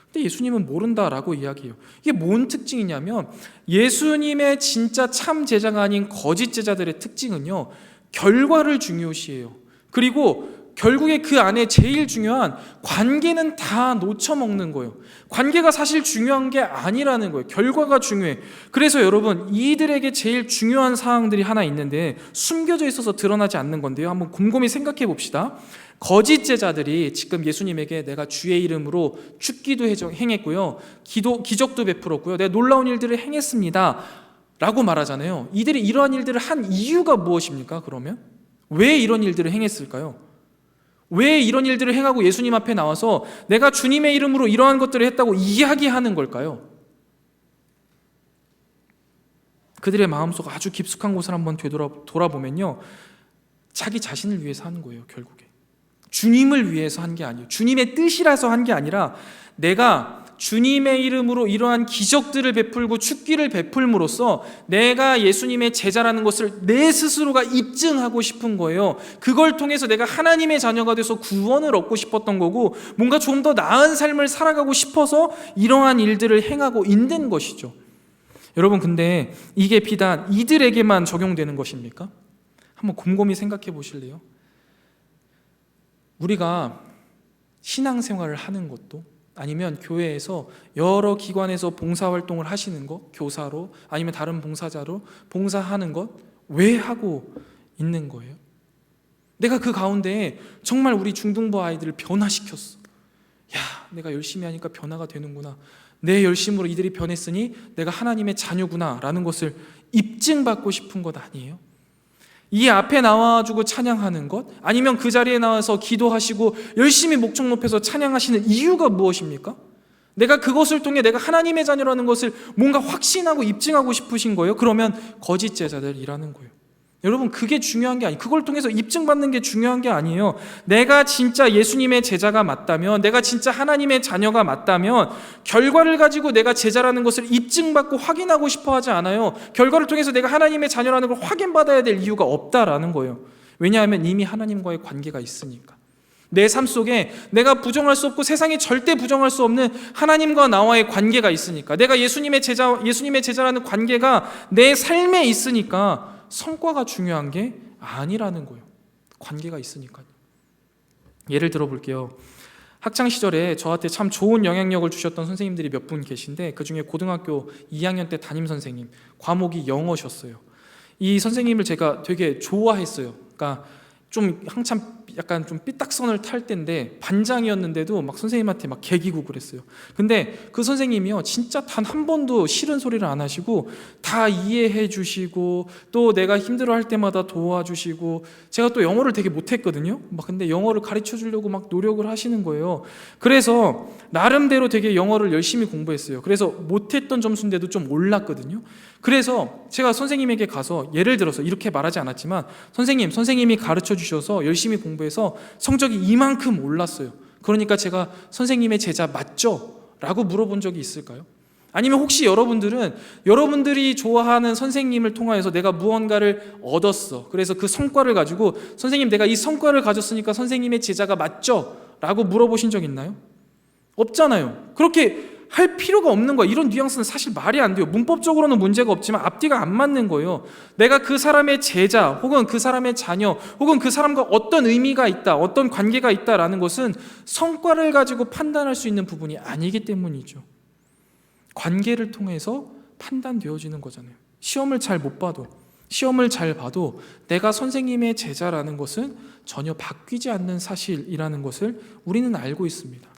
근데 예수님은 모른다라고 이야기해요. 이게 뭔 특징이냐면, 예수님의 진짜 참 제자가 아닌 거짓 제자들의 특징은요, 결과를 중요시해요. 그리고 결국에 그 안에 제일 중요한 관계는 다 놓쳐먹는 거예요. 관계가 사실 중요한 게 아니라는 거예요. 결과가 중요해. 그래서 여러분, 이들에게 제일 중요한 사항들이 하나 있는데 숨겨져 있어서 드러나지 않는 건데요, 한번 곰곰이 생각해 봅시다. 거짓 제자들이 지금 예수님에게 내가 주의 이름으로 축기도 행했고요, 기적도 베풀었고요, 내가 놀라운 일들을 행했습니다 라고 말하잖아요. 이들이 이러한 일들을 한 이유가 무엇입니까? 그러면 왜 이런 일들을 행했을까요? 왜 이런 일들을 행하고 예수님 앞에 나와서 내가 주님의 이름으로 이러한 것들을 했다고 이야기하는 걸까요? 그들의 마음속 아주 깊숙한 곳을 한번 돌아보면요, 자기 자신을 위해서 하는 거예요. 결국에 주님을 위해서 한 게 아니에요. 주님의 뜻이라서 한 게 아니라 내가 주님의 이름으로 이러한 기적들을 베풀고 축기를 베풀므로써 내가 예수님의 제자라는 것을 내 스스로가 입증하고 싶은 거예요. 그걸 통해서 내가 하나님의 자녀가 돼서 구원을 얻고 싶었던 거고, 뭔가 좀 더 나은 삶을 살아가고 싶어서 이러한 일들을 행하고 있는 것이죠. 여러분, 근데 이게 비단 이들에게만 적용되는 것입니까? 한번 곰곰이 생각해 보실래요? 우리가 신앙생활을 하는 것도, 아니면 교회에서 여러 기관에서 봉사활동을 하시는 것, 교사로 아니면 다른 봉사자로 봉사하는 것, 왜 하고 있는 거예요? 내가 그 가운데 정말 우리 중등부 아이들을 변화시켰어. 야, 내가 열심히 하니까 변화가 되는구나, 내 열심으로 이들이 변했으니 내가 하나님의 자녀구나 라는 것을 입증받고 싶은 것 아니에요? 이 앞에 나와주고 찬양하는 것, 아니면 그 자리에 나와서 기도하시고 열심히 목청 높여서 찬양하시는 이유가 무엇입니까? 내가 그것을 통해 내가 하나님의 자녀라는 것을 뭔가 확신하고 입증하고 싶으신 거예요? 그러면 거짓 제자들이라는 거예요. 여러분, 그게 중요한 게 아니에요. 그걸 통해서 입증받는 게 중요한 게 아니에요. 내가 진짜 예수님의 제자가 맞다면, 내가 진짜 하나님의 자녀가 맞다면 결과를 가지고 내가 제자라는 것을 입증받고 확인하고 싶어 하지 않아요. 결과를 통해서 내가 하나님의 자녀라는 걸 확인받아야 될 이유가 없다라는 거예요. 왜냐하면 이미 하나님과의 관계가 있으니까. 내 삶 속에 내가 부정할 수 없고 세상이 절대 부정할 수 없는 하나님과 나와의 관계가 있으니까, 내가 예수님의 제자라는 관계가 내 삶에 있으니까 성과가 중요한 게 아니라는 거예요. 관계가 있으니까요. 예를 들어 볼게요. 학창 시절에 저한테 참 좋은 영향력을 주셨던 선생님들이 몇 분 계신데, 그 중에 고등학교 2학년 때 담임 선생님, 과목이 영어셨어요. 이 선생님을 제가 되게 좋아했어요. 그러니까 좀 한참 약간 좀 삐딱선을 탈 때인데 반장이었는데도 막 선생님한테 막 개기고 그랬어요. 근데 그 선생님이요, 진짜 단 한 번도 싫은 소리를 안 하시고 다 이해해 주시고, 또 내가 힘들어할 때마다 도와주시고, 제가 또 영어를 되게 못했거든요. 막 근데 영어를 가르쳐 주려고 막 노력을 하시는 거예요. 그래서 나름대로 되게 영어를 열심히 공부했어요. 그래서 못했던 점수인데도 좀 올랐거든요. 그래서 제가 선생님에게 가서 예를 들어서 이렇게 말하지 않았지만, 선생님이 가르쳐 주셔서 열심히 공부해서 성적이 이만큼 올랐어요. 그러니까 제가 선생님의 제자 맞죠? 라고 물어본 적이 있을까요? 아니면 혹시 여러분들이 좋아하는 선생님을 통하여서 내가 무언가를 얻었어, 그래서 그 성과를 가지고 선생님 내가 이 성과를 가졌으니까 선생님의 제자가 맞죠? 라고 물어보신 적 있나요? 없잖아요. 그렇게 할 필요가 없는 거야. 이런 뉘앙스는 사실 말이 안 돼요. 문법적으로는 문제가 없지만 앞뒤가 안 맞는 거예요. 내가 그 사람의 제자 혹은 그 사람의 자녀 혹은 그 사람과 어떤 의미가 있다, 어떤 관계가 있다라는 것은 성과를 가지고 판단할 수 있는 부분이 아니기 때문이죠. 관계를 통해서 판단되어지는 거잖아요. 시험을 잘 봐도 내가 선생님의 제자라는 것은 전혀 바뀌지 않는 사실이라는 것을 우리는 알고 있습니다.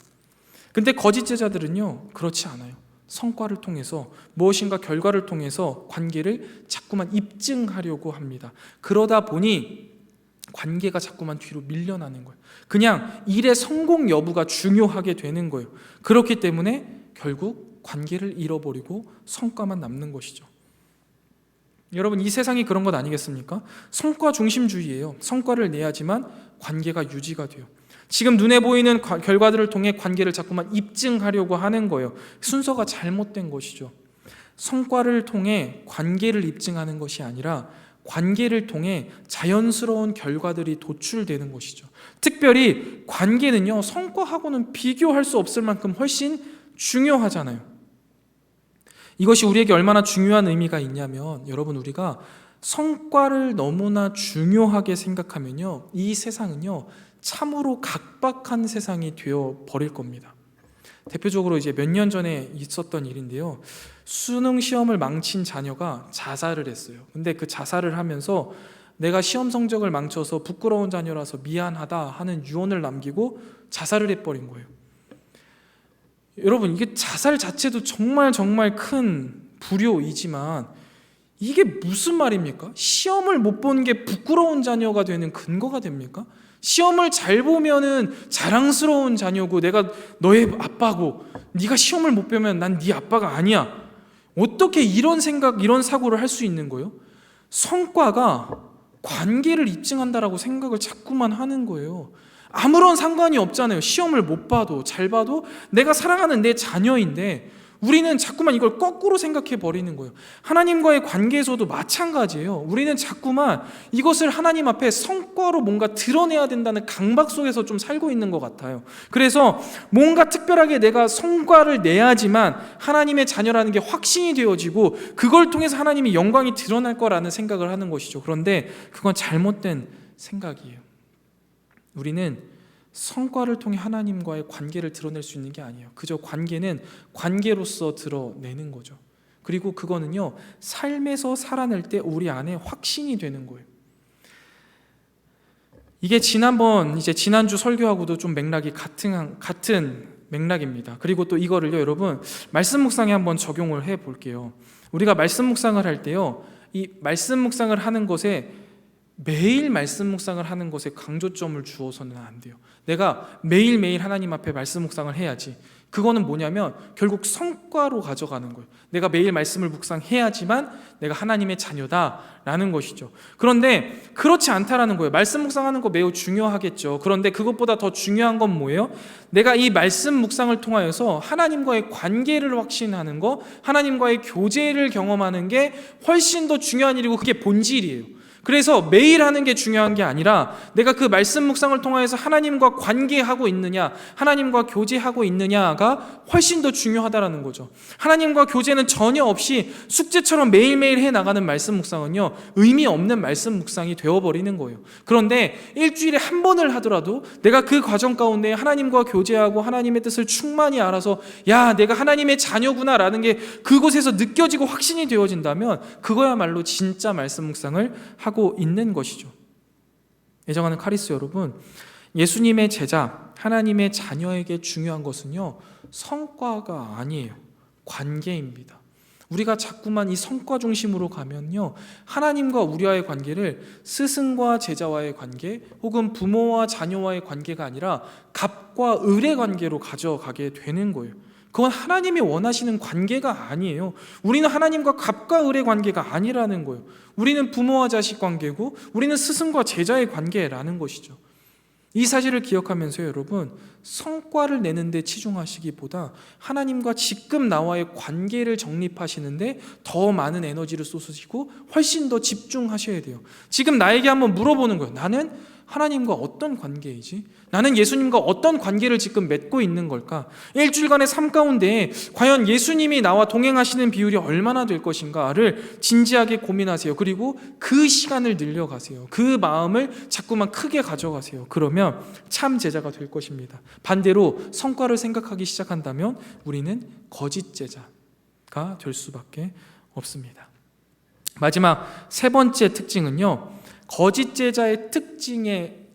근데 거짓 제자들은요, 그렇지 않아요. 성과를 통해서, 무엇인가 결과를 통해서 관계를 자꾸만 입증하려고 합니다. 그러다 보니 관계가 자꾸만 뒤로 밀려나는 거예요. 그냥 일의 성공 여부가 중요하게 되는 거예요. 그렇기 때문에 결국 관계를 잃어버리고 성과만 남는 것이죠. 여러분, 이 세상이 그런 것 아니겠습니까? 성과 중심주의예요. 성과를 내야지만 관계가 유지가 돼요. 지금 눈에 보이는 결과들을 통해 관계를 자꾸만 입증하려고 하는 거예요. 순서가 잘못된 것이죠. 성과를 통해 관계를 입증하는 것이 아니라 관계를 통해 자연스러운 결과들이 도출되는 것이죠. 특별히 관계는요, 성과하고는 비교할 수 없을 만큼 훨씬 중요하잖아요. 이것이 우리에게 얼마나 중요한 의미가 있냐면, 여러분, 우리가 성과를 너무나 중요하게 생각하면요, 이 세상은요 참으로 각박한 세상이 되어 버릴 겁니다. 대표적으로 이제 몇 년 전에 있었던 일인데요, 수능 시험을 망친 자녀가 자살을 했어요. 근데 그 자살을 하면서 내가 시험 성적을 망쳐서 부끄러운 자녀라서 미안하다 하는 유언을 남기고 자살을 해버린 거예요. 여러분, 이게 자살 자체도 정말 큰 불효이지만 이게 무슨 말입니까? 시험을 못 본 게 부끄러운 자녀가 되는 근거가 됩니까? 시험을 잘 보면은 자랑스러운 자녀고 내가 너의 아빠고, 네가 시험을 못 보면 난 네 아빠가 아니야. 어떻게 이런 생각, 이런 사고를 할 수 있는 거예요? 성과가 관계를 입증한다라고 생각을 자꾸만 하는 거예요. 아무런 상관이 없잖아요. 시험을 못 봐도 잘 봐도 내가 사랑하는 내 자녀인데 우리는 자꾸만 이걸 거꾸로 생각해 버리는 거예요. 하나님과의 관계에서도 마찬가지예요. 우리는 자꾸만 이것을 하나님 앞에 성과로 뭔가 드러내야 된다는 강박 속에서 좀 살고 있는 것 같아요. 그래서 뭔가 특별하게 내가 성과를 내야지만 하나님의 자녀라는 게 확신이 되어지고 그걸 통해서 하나님의 영광이 드러날 거라는 생각을 하는 것이죠. 그런데 그건 잘못된 생각이에요. 우리는 성과를 통해 하나님과의 관계를 드러낼 수 있는 게 아니에요. 그저 관계는 관계로서 드러내는 거죠. 그리고 그거는요, 삶에서 살아낼 때 우리 안에 확신이 되는 거예요. 이게 지난주 설교하고도 좀 맥락이 같은 맥락입니다. 그리고 또 이거를요, 여러분, 말씀 묵상에 한번 적용을 해 볼게요. 우리가 말씀 묵상을 할 때요, 이 말씀 묵상을 하는 것에 매일 말씀 묵상을 하는 것에 강조점을 주어서는 안 돼요. 내가 매일매일 하나님 앞에 말씀 묵상을 해야지. 그거는 뭐냐면 결국 성과로 가져가는 거예요. 내가 매일 말씀을 묵상해야지만 내가 하나님의 자녀다라는 것이죠. 그런데 그렇지 않다라는 거예요. 말씀 묵상하는 거 매우 중요하겠죠. 그런데 그것보다 더 중요한 건 뭐예요? 내가 이 말씀 묵상을 통하여서 하나님과의 관계를 확신하는 거, 하나님과의 교제를 경험하는 게 훨씬 더 중요한 일이고 그게 본질이에요. 그래서 매일 하는 게 중요한 게 아니라 내가 그 말씀 묵상을 통해서 하나님과 관계하고 있느냐, 하나님과 교제하고 있느냐가 훨씬 더 중요하다라는 거죠. 하나님과 교제는 전혀 없이 숙제처럼 매일매일 해나가는 말씀 묵상은요, 의미 없는 말씀 묵상이 되어버리는 거예요. 그런데 일주일에 한 번을 하더라도 내가 그 과정 가운데 하나님과 교제하고 하나님의 뜻을 충만히 알아서 야, 내가 하나님의 자녀구나 라는 게 그곳에서 느껴지고 확신이 되어진다면 그거야말로 진짜 말씀 묵상을 하고 있는 것이죠. 애정하는 카리스 여러분, 예수님의 제자, 하나님의 자녀에게 중요한 것은요, 성과가 아니에요. 관계입니다. 우리가 자꾸만 이 성과 중심으로 가면요, 하나님과 우리와의 관계를 스승과 제자와의 관계 혹은 부모와 자녀와의 관계가 아니라 갑과 을의 관계로 가져가게 되는 거예요. 그건 하나님이 원하시는 관계가 아니에요. 우리는 하나님과 갑과 을의 관계가 아니라는 거예요. 우리는 부모와 자식 관계고 우리는 스승과 제자의 관계라는 것이죠. 이 사실을 기억하면서 여러분, 성과를 내는 데 치중하시기보다 하나님과 지금 나와의 관계를 정립하시는데 더 많은 에너지를 쏟으시고 훨씬 더 집중하셔야 돼요. 지금 나에게 한번 물어보는 거예요. 나는 하나님과 어떤 관계이지? 나는 예수님과 어떤 관계를 지금 맺고 있는 걸까? 일주일간의 삶 가운데 과연 예수님이 나와 동행하시는 비율이 얼마나 될 것인가를 진지하게 고민하세요. 그리고 그 시간을 늘려가세요. 그 마음을 자꾸만 크게 가져가세요. 그러면 참 제자가 될 것입니다. 반대로 성과를 생각하기 시작한다면 우리는 거짓 제자가 될 수밖에 없습니다. 마지막 세 번째 특징은요, 거짓 제자의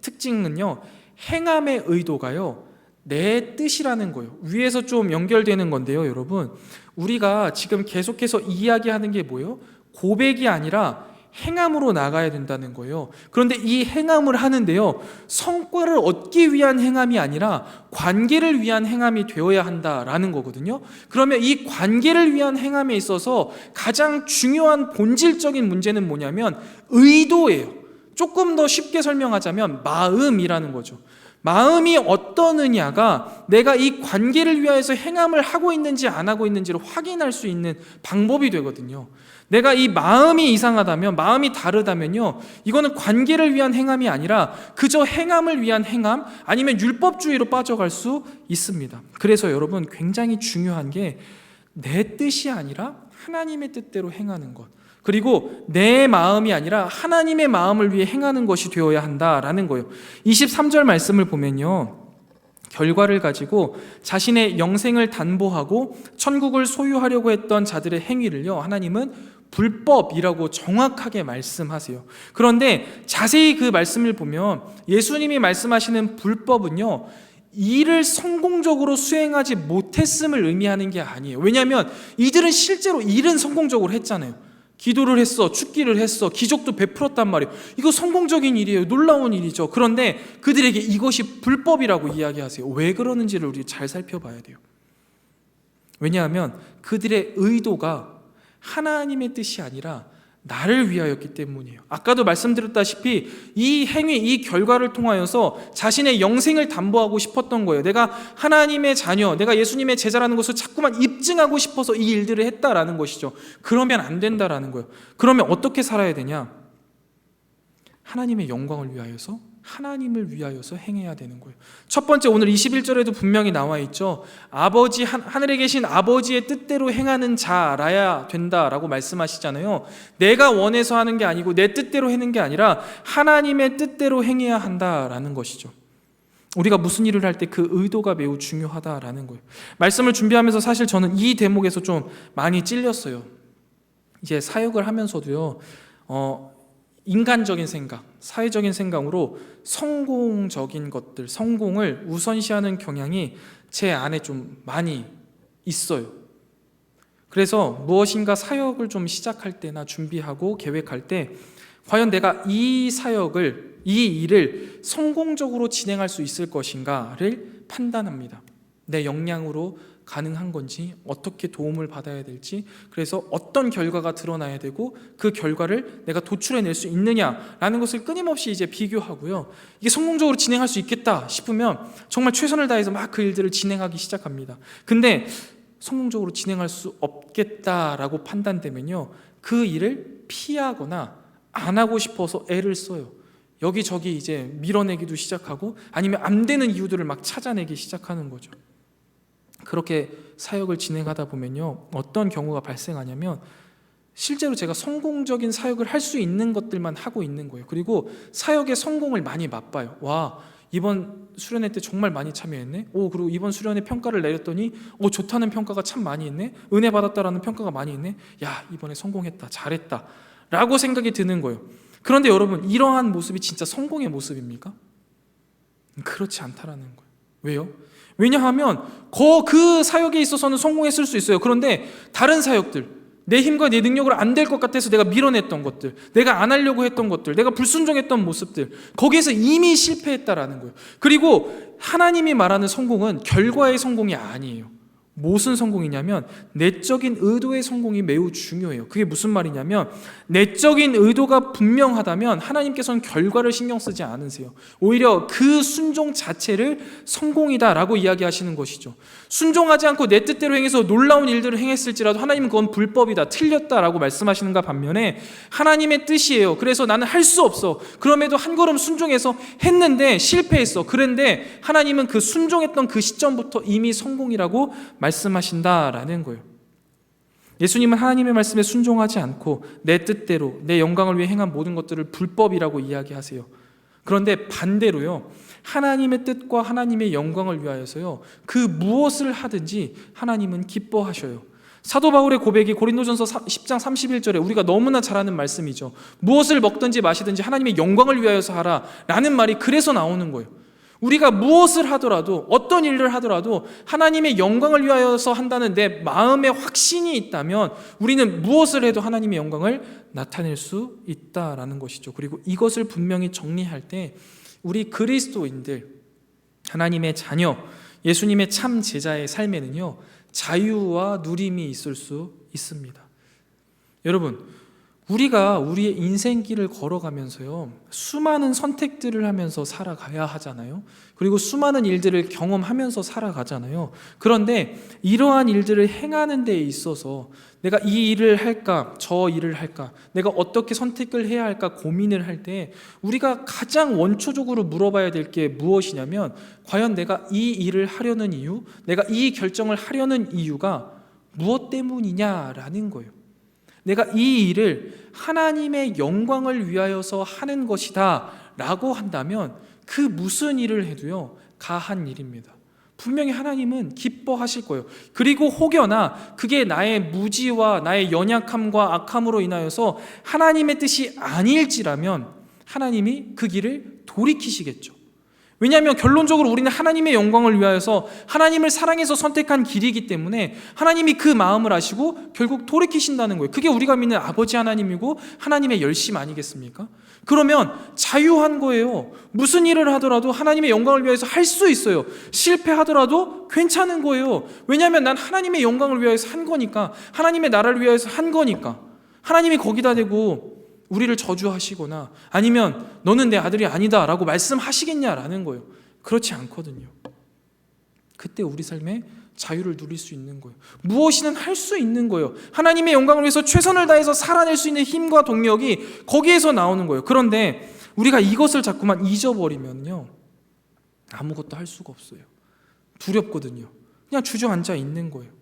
특징은요, 행함의 의도가요, 내 뜻이라는 거예요. 위에서 좀 연결되는 건데요, 여러분, 우리가 지금 계속해서 이야기하는 게 뭐예요? 고백이 아니라 행함으로 나가야 된다는 거예요. 그런데 이 행함을 하는데요, 성과를 얻기 위한 행함이 아니라 관계를 위한 행함이 되어야 한다라는 거거든요. 그러면 이 관계를 위한 행함에 있어서 가장 중요한 본질적인 문제는 뭐냐면 의도예요. 조금 더 쉽게 설명하자면 마음이라는 거죠. 마음이 어떠느냐가 내가 이 관계를 위하여서 행함을 하고 있는지 안 하고 있는지를 확인할 수 있는 방법이 되거든요. 내가 이 마음이 이상하다면, 마음이 다르다면요, 이거는 관계를 위한 행함이 아니라 그저 행함을 위한 행함, 아니면 율법주의로 빠져갈 수 있습니다. 그래서 여러분, 굉장히 중요한 게 내 뜻이 아니라 하나님의 뜻대로 행하는 것, 그리고 내 마음이 아니라 하나님의 마음을 위해 행하는 것이 되어야 한다라는 거예요. 23절 말씀을 보면요, 결과를 가지고 자신의 영생을 담보하고 천국을 소유하려고 했던 자들의 행위를요, 하나님은 불법이라고 정확하게 말씀하세요. 그런데 자세히 그 말씀을 보면 예수님이 말씀하시는 불법은요, 일을 성공적으로 수행하지 못했음을 의미하는 게 아니에요. 왜냐하면 이들은 실제로 일은 성공적으로 했잖아요. 기도를 했어, 축기를 했어, 기적도 베풀었단 말이에요. 이거 성공적인 일이에요. 놀라운 일이죠. 그런데 그들에게 이것이 불법이라고 이야기하세요. 왜 그러는지를 우리 잘 살펴봐야 돼요. 왜냐하면 그들의 의도가 하나님의 뜻이 아니라 나를 위하였기 때문이에요. 아까도 말씀드렸다시피 이 행위, 이 결과를 통하여서 자신의 영생을 담보하고 싶었던 거예요. 내가 하나님의 자녀, 내가 예수님의 제자라는 것을 자꾸만 입증하고 싶어서 이 일들을 했다라는 것이죠. 그러면 안 된다라는 거예요. 그러면 어떻게 살아야 되냐? 하나님의 영광을 위하여서, 하나님을 위하여서 행해야 되는 거예요. 첫 번째, 오늘 21절에도 분명히 나와 있죠. 아버지, 하늘에 계신 아버지의 뜻대로 행하는 자라야 된다라고 말씀하시잖아요. 내가 원해서 하는 게 아니고 내 뜻대로 하는 게 아니라 하나님의 뜻대로 행해야 한다라는 것이죠. 우리가 무슨 일을 할 때 그 의도가 매우 중요하다라는 거예요. 말씀을 준비하면서 사실 저는 이 대목에서 좀 많이 찔렸어요. 이제 사역을 하면서도요, 인간적인 생각, 사회적인 생각으로 성공적인 것들, 성공을 우선시하는 경향이 제 안에 좀 많이 있어요. 그래서 무엇인가 사역을 좀 시작할 때나 준비하고 계획할 때 과연 내가 이 사역을, 이 일을 성공적으로 진행할 수 있을 것인가를 판단합니다. 내 역량으로 가능한 건지, 어떻게 도움을 받아야 될지, 그래서 어떤 결과가 드러나야 되고 그 결과를 내가 도출해낼 수 있느냐라는 것을 끊임없이 이제 비교하고요, 이게 성공적으로 진행할 수 있겠다 싶으면 정말 최선을 다해서 막 그 일들을 진행하기 시작합니다. 근데 성공적으로 진행할 수 없겠다라고 판단되면요, 그 일을 피하거나 안 하고 싶어서 애를 써요. 여기저기 이제 밀어내기도 시작하고 아니면 안 되는 이유들을 막 찾아내기 시작하는 거죠. 그렇게 사역을 진행하다 보면요, 어떤 경우가 발생하냐면 실제로 제가 성공적인 사역을 할 수 있는 것들만 하고 있는 거예요. 그리고 사역의 성공을 많이 맛봐요. 와, 이번 수련회 때 정말 많이 참여했네. 그리고 이번 수련회 평가를 내렸더니 좋다는 평가가 참 많이 있네. 은혜 받았다라는 평가가 많이 있네. 야, 이번에 성공했다, 잘했다 라고 생각이 드는 거예요. 그런데 여러분, 이러한 모습이 진짜 성공의 모습입니까? 그렇지 않다라는 거예요. 왜요? 왜냐하면 그 사역에 있어서는 성공했을 수 있어요. 그런데 다른 사역들, 내 힘과 내 능력으로 안 될 것 같아서 내가 밀어냈던 것들, 내가 안 하려고 했던 것들, 내가 불순종했던 모습들, 거기에서 이미 실패했다라는 거예요. 그리고 하나님이 말하는 성공은 결과의 성공이 아니에요. 무슨 성공이냐면 내적인 의도의 성공이 매우 중요해요. 그게 무슨 말이냐면 내적인 의도가 분명하다면 하나님께서는 결과를 신경 쓰지 않으세요. 오히려 그 순종 자체를 성공이다라고 이야기하시는 것이죠. 순종하지 않고 내 뜻대로 행해서 놀라운 일들을 행했을지라도 하나님은 그건 불법이다, 틀렸다라고 말씀하시는가 반면에 하나님의 뜻이에요. 그래서 나는 할 수 없어. 그럼에도 한 걸음 순종해서 했는데 실패했어. 그런데 하나님은 그 순종했던 그 시점부터 이미 성공이라고 말씀하신다라는 거예요. 예수님은 하나님의 말씀에 순종하지 않고 내 뜻대로 내 영광을 위해 행한 모든 것들을 불법이라고 이야기하세요. 그런데 반대로요, 하나님의 뜻과 하나님의 영광을 위하여서요, 그 무엇을 하든지 하나님은 기뻐하셔요. 사도 바울의 고백이 고린도전서 10장 31절에 우리가 너무나 잘 아는 말씀이죠. 무엇을 먹든지 마시든지 하나님의 영광을 위하여서 하라 라는 말이 그래서 나오는 거예요. 우리가 무엇을 하더라도, 어떤 일을 하더라도 하나님의 영광을 위하여서 한다는 내 마음의 확신이 있다면 우리는 무엇을 해도 하나님의 영광을 나타낼 수 있다라는 것이죠. 그리고 이것을 분명히 정리할 때 우리 그리스도인들, 하나님의 자녀, 예수님의 참 제자의 삶에는요, 자유와 누림이 있을 수 있습니다. 여러분, 우리가 우리의 인생길을 걸어가면서요, 수많은 선택들을 하면서 살아가야 하잖아요. 그리고 수많은 일들을 경험하면서 살아가잖아요. 그런데 이러한 일들을 행하는 데에 있어서 내가 이 일을 할까, 저 일을 할까, 내가 어떻게 선택을 해야 할까 고민을 할 때 우리가 가장 원초적으로 물어봐야 될 게 무엇이냐면, 과연 내가 이 일을 하려는 이유, 내가 이 결정을 하려는 이유가 무엇 때문이냐라는 거예요. 내가 이 일을 하나님의 영광을 위하여서 하는 것이다 라고 한다면 그 무슨 일을 해도요, 가한 일입니다. 분명히 하나님은 기뻐하실 거예요. 그리고 혹여나 그게 나의 무지와 나의 연약함과 악함으로 인하여서 하나님의 뜻이 아닐지라면 하나님이 그 길을 돌이키시겠죠. 왜냐하면 결론적으로 우리는 하나님의 영광을 위하여서 하나님을 사랑해서 선택한 길이기 때문에 하나님이 그 마음을 아시고 결국 돌이키신다는 거예요. 그게 우리가 믿는 아버지 하나님이고 하나님의 열심 아니겠습니까? 그러면 자유한 거예요. 무슨 일을 하더라도 하나님의 영광을 위하여서 할 수 있어요. 실패하더라도 괜찮은 거예요. 왜냐하면 난 하나님의 영광을 위하여서 한 거니까, 하나님의 나라를 위하여서 한 거니까. 하나님이 거기다 대고 우리를 저주하시거나 아니면 너는 내 아들이 아니다 라고 말씀하시겠냐라는 거예요. 그렇지 않거든요. 그때 우리 삶에 자유를 누릴 수 있는 거예요. 무엇이든 할 수 있는 거예요. 하나님의 영광을 위해서 최선을 다해서 살아낼 수 있는 힘과 동력이 거기에서 나오는 거예요. 그런데 우리가 이것을 자꾸만 잊어버리면요, 아무것도 할 수가 없어요. 두렵거든요. 그냥 주저앉아 있는 거예요.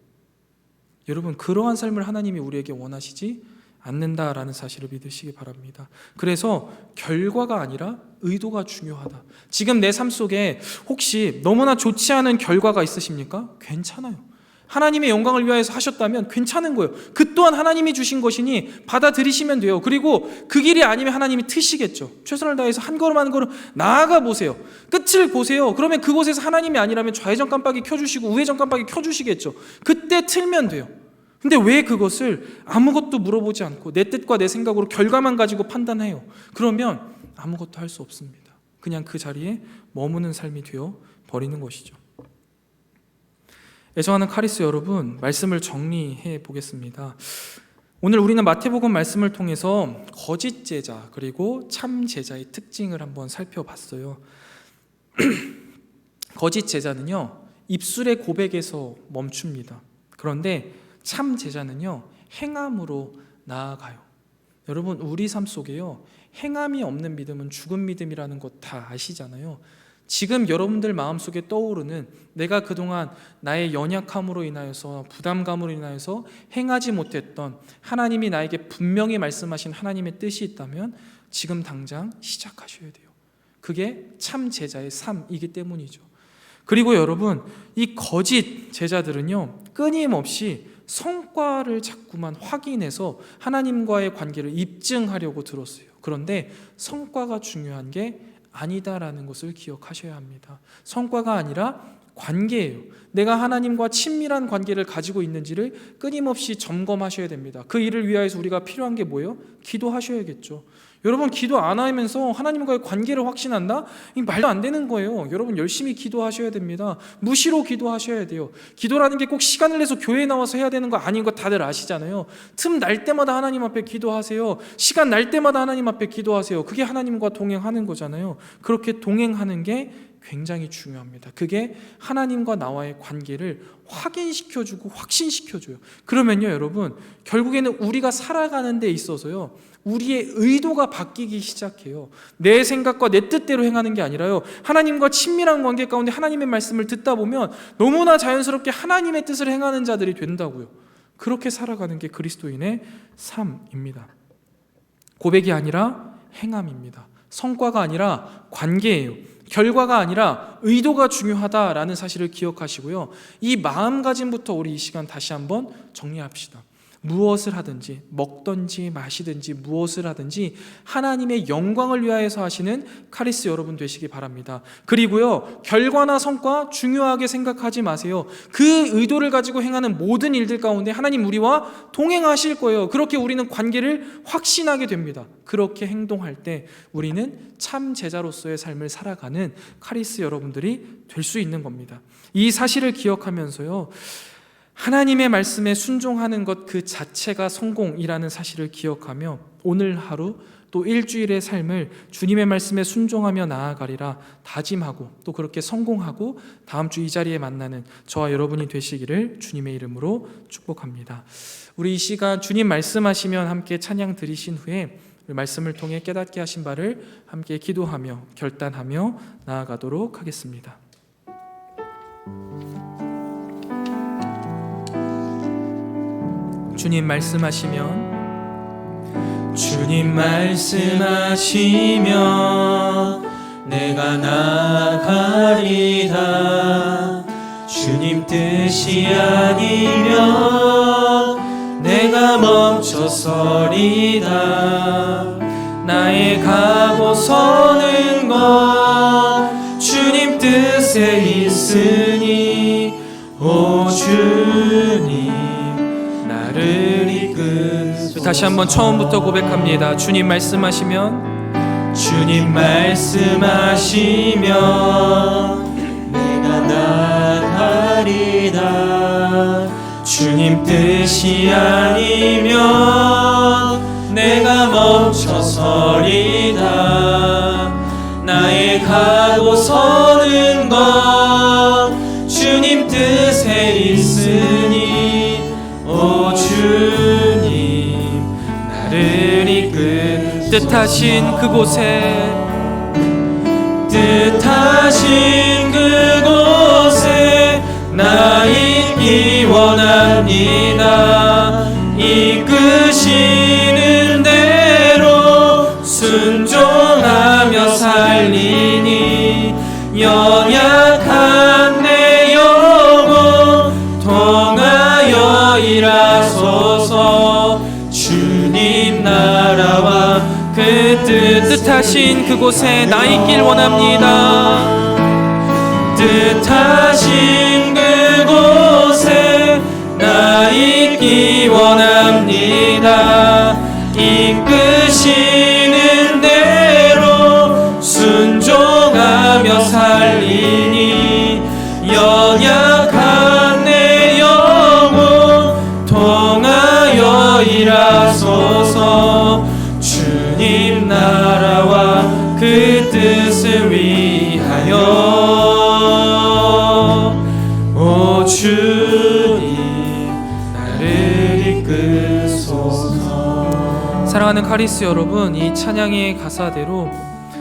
여러분, 그러한 삶을 하나님이 우리에게 원하시지 않는다라는 사실을 믿으시기 바랍니다. 그래서 결과가 아니라 의도가 중요하다. 지금 내 삶 속에 혹시 너무나 좋지 않은 결과가 있으십니까? 괜찮아요. 하나님의 영광을 위하여서 하셨다면 괜찮은 거예요. 그 또한 하나님이 주신 것이니 받아들이시면 돼요. 그리고 그 길이 아니면 하나님이 트시겠죠. 최선을 다해서 한 걸음 한 걸음 나아가 보세요. 끝을 보세요. 그러면 그곳에서 하나님이 아니라면 좌회전 깜빡이 켜주시고 우회전 깜빡이 켜주시겠죠. 그때 틀면 돼요. 근데 왜 그것을 아무것도 물어보지 않고 내 뜻과 내 생각으로 결과만 가지고 판단해요? 그러면 아무것도 할 수 없습니다. 그냥 그 자리에 머무는 삶이 되어 버리는 것이죠. 애정하는 카리스 여러분, 말씀을 정리해 보겠습니다. 오늘 우리는 마태복음 말씀을 통해서 거짓 제자 그리고 참 제자의 특징을 한번 살펴봤어요. 거짓 제자는요, 입술의 고백에서 멈춥니다. 그런데 참 제자는요, 행함으로 나아가요. 여러분, 우리 삶 속에요, 행함이 없는 믿음은 죽은 믿음이라는 것 다 아시잖아요. 지금 여러분들 마음속에 떠오르는 내가 그동안 나의 연약함으로 인하여서, 부담감으로 인하여서 행하지 못했던, 하나님이 나에게 분명히 말씀하신 하나님의 뜻이 있다면 지금 당장 시작하셔야 돼요. 그게 참 제자의 삶이기 때문이죠. 그리고 여러분, 이 거짓 제자들은요, 끊임없이 성과를 자꾸만 확인해서 하나님과의 관계를 입증하려고 들었어요. 그런데 성과가 중요한 게 아니다라는 것을 기억하셔야 합니다. 성과가 아니라 관계예요. 내가 하나님과 친밀한 관계를 가지고 있는지를 끊임없이 점검하셔야 됩니다. 그 일을 위하여서 우리가 필요한 게 뭐예요? 기도하셔야겠죠. 여러분, 기도 안 하면서 하나님과의 관계를 확신한다? 이 말도 안 되는 거예요. 여러분, 열심히 기도하셔야 됩니다. 무시로 기도하셔야 돼요. 기도라는 게 꼭 시간을 내서 교회에 나와서 해야 되는 거 아닌 거 다들 아시잖아요. 틈 날 때마다 하나님 앞에 기도하세요. 시간 날 때마다 하나님 앞에 기도하세요. 그게 하나님과 동행하는 거잖아요. 그렇게 동행하는 게 굉장히 중요합니다. 그게 하나님과 나와의 관계를 확인시켜주고 확신시켜줘요. 그러면요, 여러분, 결국에는 우리가 살아가는 데 있어서요, 우리의 의도가 바뀌기 시작해요. 내 생각과 내 뜻대로 행하는 게 아니라요, 하나님과 친밀한 관계 가운데 하나님의 말씀을 듣다 보면 너무나 자연스럽게 하나님의 뜻을 행하는 자들이 된다고요. 그렇게 살아가는 게 그리스도인의 삶입니다. 고백이 아니라 행함입니다. 성과가 아니라 관계예요. 결과가 아니라 의도가 중요하다라는 사실을 기억하시고요, 이 마음가짐부터 우리 이 시간 다시 한번 정리합시다. 무엇을 하든지, 먹든지 마시든지 무엇을 하든지 하나님의 영광을 위하여서 하시는 카리스 여러분 되시기 바랍니다. 그리고요, 결과나 성과 중요하게 생각하지 마세요. 그 의도를 가지고 행하는 모든 일들 가운데 하나님 우리와 동행하실 거예요. 그렇게 우리는 관계를 확신하게 됩니다. 그렇게 행동할 때 우리는 참 제자로서의 삶을 살아가는 카리스 여러분들이 될 수 있는 겁니다. 이 사실을 기억하면서요, 하나님의 말씀에 순종하는 것 그 자체가 성공이라는 사실을 기억하며 오늘 하루 또 일주일의 삶을 주님의 말씀에 순종하며 나아가리라 다짐하고 또 그렇게 성공하고 다음 주 이 자리에 만나는 저와 여러분이 되시기를 주님의 이름으로 축복합니다. 우리 이 시간 주님 말씀하시면 함께 찬양 드리신 후에 말씀을 통해 깨닫게 하신 바를 함께 기도하며 결단하며 나아가도록 하겠습니다. 주님 말씀하시면 내가 나아가리다. 주님 뜻이 아니면 내가 멈춰서리다. 나의 가고 서는 것 주님 뜻에 있으니 오 주님 나를 다시 한번 처음부터 고백합니다. 주님 말씀하시면 내가 나아가리다. 주님 뜻이 아니면 내가 멈춰서리다. 나의 가고 서는 것 주님 뜻에 있으니 오 주님 나를 이끈 뜻하신 그곳에 나 있기 원합니다. 이끄시는 대로 순종하며 살리니 연약한 내 영혼 통하여 일하소서. 주님 나라와 그 뜻하신 그곳에 나 있길 원합니다. 뜻하신 그곳에 나 있기 원합니다. 이끄시는 대로 순종하며 살리니 연약한 내 영혼 통하여 일하소서. 주님 나라와 그 뜻을 위하여 오 주님 나를 이끄소서. 사랑하는 카리스 여러분, 이 찬양의 가사대로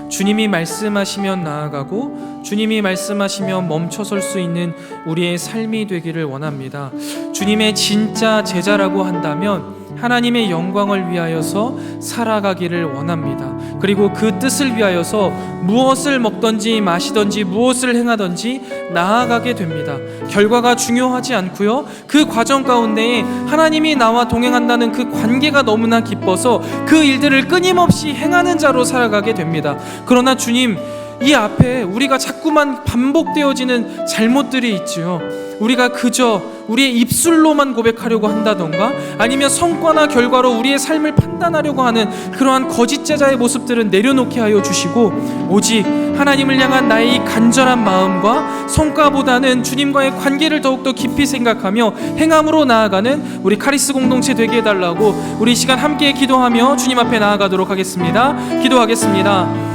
주님이 말씀하시면 나아가고 주님이 말씀하시면 멈춰설 수 있는 우리의 삶이 되기를 원합니다. 주님의 진짜 제자라고 한다면 하나님의 영광을 위하여서 살아가기를 원합니다. 그리고 그 뜻을 위하여서 무엇을 먹든지 마시든지 무엇을 행하든지 나아가게 됩니다. 결과가 중요하지 않고요, 그 과정 가운데에 하나님이 나와 동행한다는 그 관계가 너무나 기뻐서 그 일들을 끊임없이 행하는 자로 살아가게 됩니다. 그러나 주님, 이 앞에 우리가 자꾸만 반복되어지는 잘못들이 있지요. 우리가 그저 우리의 입술로만 고백하려고 한다던가 아니면 성과나 결과로 우리의 삶을 판단하려고 하는 그러한 거짓 제자의 모습들은 내려놓게 하여 주시고 오직 하나님을 향한 나의 이 간절한 마음과 성과보다는 주님과의 관계를 더욱더 깊이 생각하며 행함으로 나아가는 우리 카리스 공동체 되게 해달라고 우리 이 시간 함께 기도하며 주님 앞에 나아가도록 하겠습니다. 기도하겠습니다.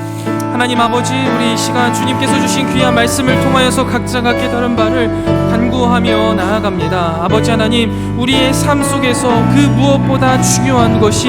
하나님 아버지, 우리 이 시간 주님께서 주신 귀한 말씀을 통하여서 각자가 깨달은 바를 간구하며 나아갑니다. 아버지 하나님, 우리의 삶 속에서 그 무엇보다 중요한 것이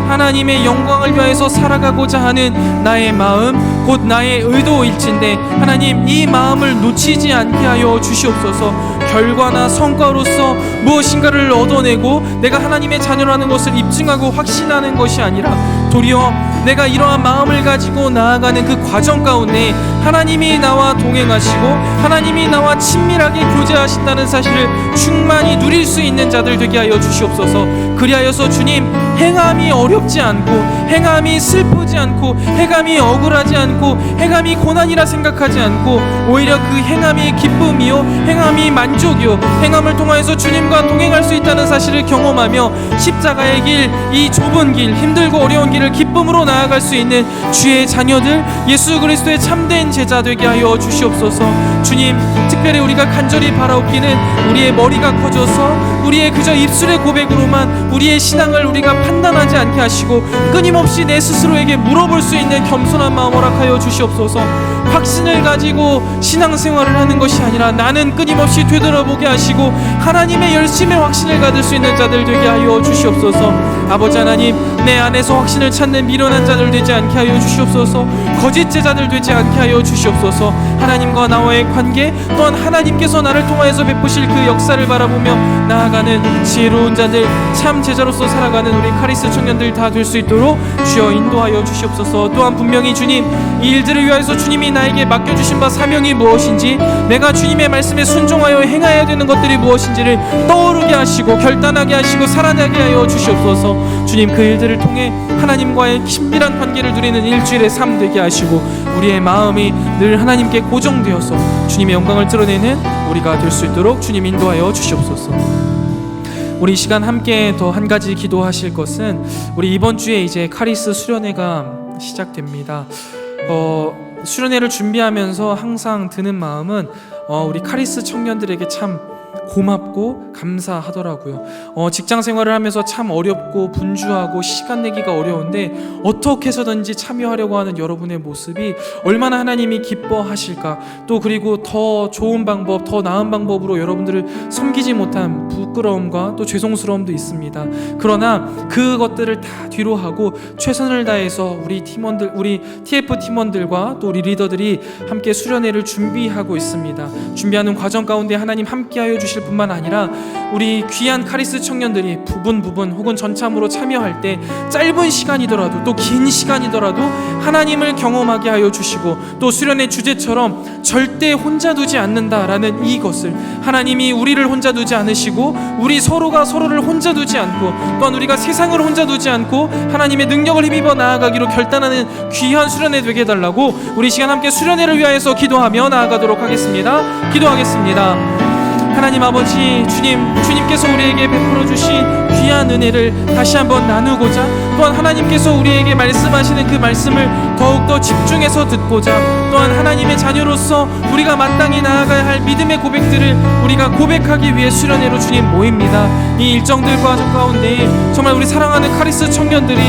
하나님의 영광을 위하여서 살아가고자 하는 나의 마음, 곧 나의 의도일진데 하나님, 이 마음을 놓치지 않게 하여 주시옵소서. 결과나 성과로서 무엇인가를 얻어내고 내가 하나님의 자녀라는 것을 입증하고 확신하는 것이 아니라 도리어 내가 이러한 마음을 가지고 나아가는 그 과정 가운데 하나님이 나와 동행하시고 하나님이 나와 친밀하게 교제하신다는 사실을 충만히 누릴 수 있는 자들 되게 하여 주시옵소서. 그리하여서 주님, 행함이 어렵지 않고 행함이 슬프지 않고 행함이 억울하지 않고 행함이 고난이라 생각하지 않고 오히려 그 행함이 기쁨이요 행함이 만족이요 행함을 통하여서 주님과 동행할 수 있다는 사실을 경험하며 십자가의 길, 이 좁은 길, 힘들고 어려운 길을 기쁨으로 나아갈 수 있는 주의 자녀들, 예수 그리스도의 참된 제자 되게 하여 주시옵소서. 주님, 특별히 우리가 간절히 바라옵기는 우리의 머리가 커져서 우리의 그저 입술의 고백으로만 우리의 신앙을 우리가 판단하지 않게 하시고 끊임없이 내 스스로에게 물어볼 수 있는 겸손한 마음 허락하여 주시옵소서. 확신을 가지고 신앙생활을 하는 것이 아니라 나는 끊임없이 되돌아보게 하시고 하나님의 열심의 확신을 가질 수 있는 자들 되게 하여 주시옵소서. 아버지 하나님, 내 안에서 확신을 찾는 미련한 자들 되지 않게 하여 주시옵소서. 거짓 제자들 되지 않게 하여 주시옵소서. 하나님과 나와의 관계 또한 하나님께서 나를 통하여서 베푸실 그 역사를 바라보며 나아가는 지혜로운 자들, 참 제자로서 살아가는 우리 카리스 청년들 다 될 수 있도록 주여 인도하여 주시옵소서. 또한 분명히 주님, 이 일들을 위하여서 주님이 나에게 맡겨주신 바 사명이 무엇인지, 내가 주님의 말씀에 순종하여 행해야 되는 것들이 무엇인지를 떠오르게 하시고 결단하게 하시고 살아나게 하여 주시옵소서. 주님, 그 일들을 통해 하나님과의 친밀한 관계를 누리는 일주일의 삶 되게 하시고 우리의 마음이 늘 하나님께 고정되어서 주님의 영광을 드러내는 우리가 될 수 있도록 주님 인도하여 주시옵소서. 우리 이 시간 함께 더 한 가지 기도하실 것은, 우리 이번 주에 이제 카리스 수련회가 시작됩니다. 수련회를 준비하면서 항상 드는 마음은 우리 카리스 청년들에게 참 고맙고 감사하더라고요. 직장 생활을 하면서 참 어렵고 분주하고 시간 내기가 어려운데 어떻게 해서든지 참여하려고 하는 여러분의 모습이 얼마나 하나님이 기뻐하실까. 또 그리고 더 좋은 방법, 더 나은 방법으로 여러분들을 섬기지 못한 부끄러움과 또 죄송스러움도 있습니다. 그러나 그것들을 다 뒤로 하고 최선을 다해서 우리 팀원들, 우리 TF 팀원들과 또 우리 리더들이 함께 수련회를 준비하고 있습니다. 준비하는 과정 가운데 하나님 함께하여 주실 뿐만 아니라 우리 귀한 카리스 청년들이 부분 혹은 전참으로 참여할 때 짧은 시간이더라도 또 긴 시간이더라도 하나님을 경험하게 하여 주시고, 또 수련의 주제처럼 절대 혼자 두지 않는다라는 이것을, 하나님이 우리를 혼자 두지 않으시고 우리 서로가 서로를 혼자 두지 않고 또한 우리가 세상을 혼자 두지 않고 하나님의 능력을 힘입어 나아가기로 결단하는 귀한 수련회 되게 해달라고 우리 시간 함께 수련회를 위하여서 기도하며 나아가도록 하겠습니다. 기도하겠습니다. 하나님 아버지, 주님께서 우리에게 베풀어 주신 귀한 은혜를 다시 한번 나누고자, 또한 하나님께서 우리에게 말씀하시는 그 말씀을 더욱더 집중해서 듣고자, 또한 하나님의 자녀로서 우리가 마땅히 나아가야 할 믿음의 고백들을 우리가 고백하기 위해 수련회로 주님 모입니다. 이 일정들 과정 가운데 정말 우리 사랑하는 카리스 청년들이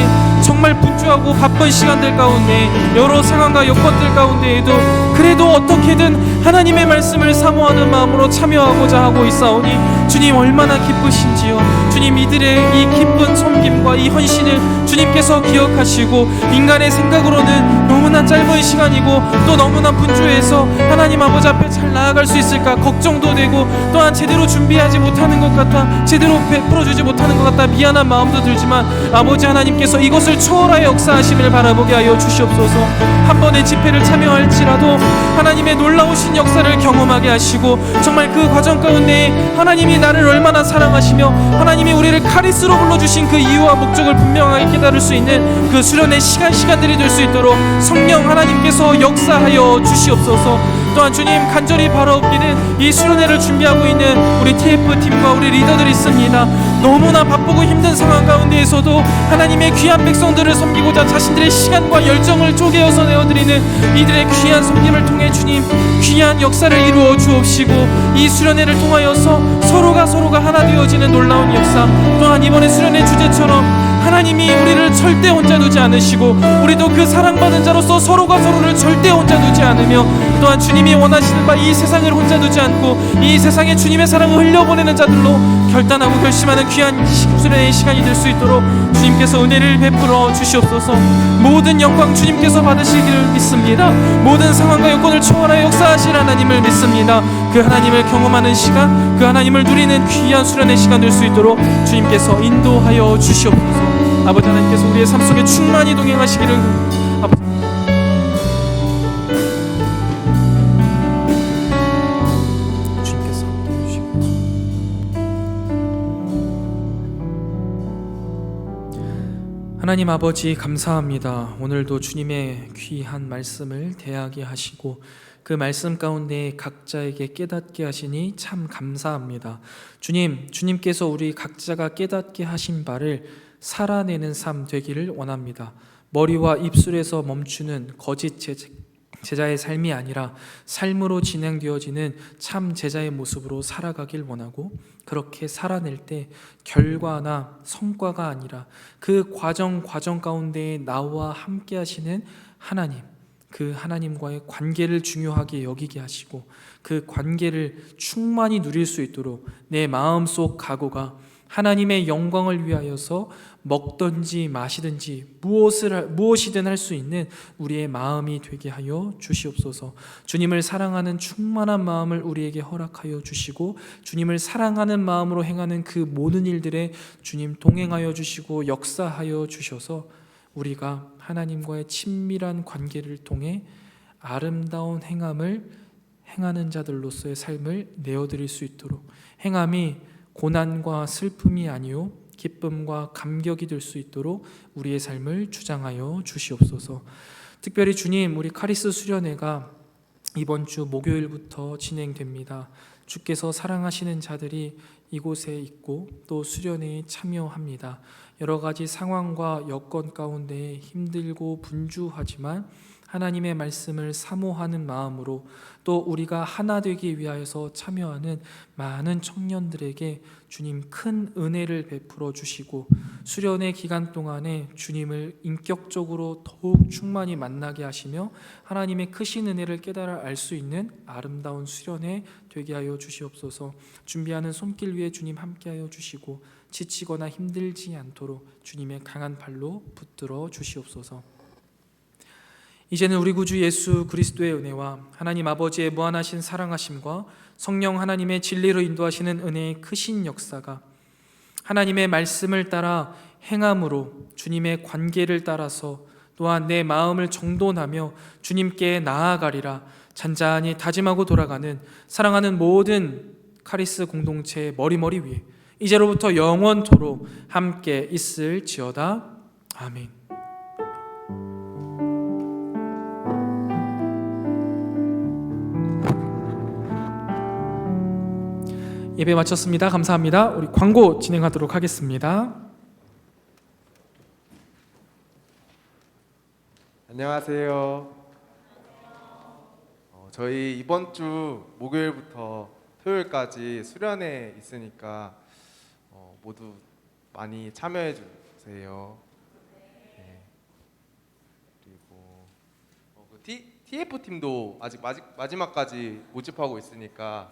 정말 분주하고 바쁜 시간들 가운데 여러 상황과 여건들 가운데에도 그래도 어떻게든 하나님의 말씀을 사모하는 마음으로 참여하고자 하고 있사오니 주님 얼마나 기쁘신지요. 주님, 이들의 이 기쁜 섬김과 이 헌신을 주님께서 기억하시고 인간의 생각으로는 너무나 짧은 시간이고 또 너무나 분주해서 하나님 아버지 앞에 잘 나아갈 수 있을까 걱정도 되고, 또한 제대로 준비하지 못하는 것 같아, 제대로 베풀어주지 못하는 것 같아 미안한 마음도 들지만 아버지 하나님께서 이것을 초월하여 역사하심을 바라보게 하여 주시옵소서. 한 번의 집회를 참여할지라도 하나님의 놀라우신 역사를 경험하게 하시고, 정말 그 과정 가운데 하나님이 나를 얼마나 사랑하시며 하나님이 우리를 카리스로 불러주신 그 이유와 목적을 분명하게 깨달을 수 있는 그 수련의 시간들이 될 수 있도록 성령 하나님께서 역사하여 주시옵소서. 또한 주님, 간절히 바라옵기는 이 수련회를 준비하고 있는 우리 TF팀과 우리 리더들이 있습니다. 너무나 바쁘고 힘든 상황 가운데에서도 하나님의 귀한 백성들을 섬기고자 자신들의 시간과 열정을 쪼개어서 내어드리는 이들의 귀한 섬김을 통해 주님, 귀한 역사를 이루어 주옵시고, 이 수련회를 통하여서 서로가 하나 되어지는 놀라운 역사, 또한 이번에 수련회 주제처럼 하나님이 우리를 절대 혼자 두지 않으시고 우리도 그 사랑받은 자로서 서로가 서로를 절대 혼자 두지 않으며 또한 주님이 원하시는 바 이 세상을 혼자 두지 않고 이 세상에 주님의 사랑을 흘려보내는 자들로 결단하고 결심하는 귀한 수련의 시간이 될 수 있도록 주님께서 은혜를 베풀어 주시옵소서. 모든 영광 주님께서 받으시기를 믿습니다. 모든 상황과 여건을 초월하여 역사하실 하나님을 믿습니다. 그 하나님을 경험하는 시간, 그 하나님을 누리는 귀한 수련의 시간 될 수 있도록 주님께서 인도하여 주시옵소서. 아버지 하나님께서 우리의 삶 속에 충만히 동행하시기를 아버지 주님께서 함께해 주시옵소서. 하나님 아버지 감사합니다. 오늘도 주님의 귀한 말씀을 대하게 하시고 그 말씀 가운데 각자에게 깨닫게 하시니 참 감사합니다. 주님께서 우리 각자가 깨닫게 하신 바를 살아내는 삶 되기를 원합니다. 머리와 입술에서 멈추는 거짓 제자의 삶이 아니라 삶으로 진행되어지는 참 제자의 모습으로 살아가길 원하고, 그렇게 살아낼 때 결과나 성과가 아니라 그 과정 가운데 나와 함께 하시는 하나님, 그 하나님과의 관계를 중요하게 여기게 하시고 그 관계를 충만히 누릴 수 있도록 내 마음속 각오가 하나님의 영광을 위하여서 먹든지 마시든지 무엇이든 할 수 있는 우리의 마음이 되게 하여 주시옵소서. 주님을 사랑하는 충만한 마음을 우리에게 허락하여 주시고 주님을 사랑하는 마음으로 행하는 그 모든 일들에 주님 동행하여 주시고 역사하여 주셔서 우리가 하나님과의 친밀한 관계를 통해 아름다운 행함을 행하는 자들로서의 삶을 내어드릴 수 있도록, 행함이 고난과 슬픔이 아니요 기쁨과 감격이 될 수 있도록 우리의 삶을 주장하여 주시옵소서. 특별히 주님, 우리 카리스 수련회가 이번 주 목요일부터 진행됩니다. 주께서 사랑하시는 자들이 이곳에 있고 또 수련회에 참여합니다. 여러 가지 상황과 여건 가운데 힘들고 분주하지만 하나님의 말씀을 사모하는 마음으로 또 우리가 하나 되기 위하여서 참여하는 많은 청년들에게 주님 큰 은혜를 베풀어 주시고 수련회 기간 동안에 주님을 인격적으로 더욱 충만히 만나게 하시며 하나님의 크신 은혜를 깨달아 알 수 있는 아름다운 수련회 되게 하여 주시옵소서. 준비하는 손길 위에 주님 함께하여 주시고 지치거나 힘들지 않도록 주님의 강한 발로 붙들어 주시옵소서. 이제는 우리 구주 예수 그리스도의 은혜와 하나님 아버지의 무한하신 사랑하심과 성령 하나님의 진리로 인도하시는 은혜의 크신 역사가 하나님의 말씀을 따라 행함으로 주님의 관계를 따라서 또한 내 마음을 정돈하며 주님께 나아가리라 잔잔히 다짐하고 돌아가는 사랑하는 모든 카리스 공동체의 머리머리 위에 이제로부터 영원토록 함께 있을지어다. 아멘. 예배 마쳤습니다. 감사합니다. 우리 광고 진행하도록 하겠습니다. 안녕하세요. 저희 이번 주 목요일부터 토요일까지 수련회 있으니까 모두 많이 참여해 주세요. 네. 그리고 TF 팀도 아직 마지막까지 모집하고 있으니까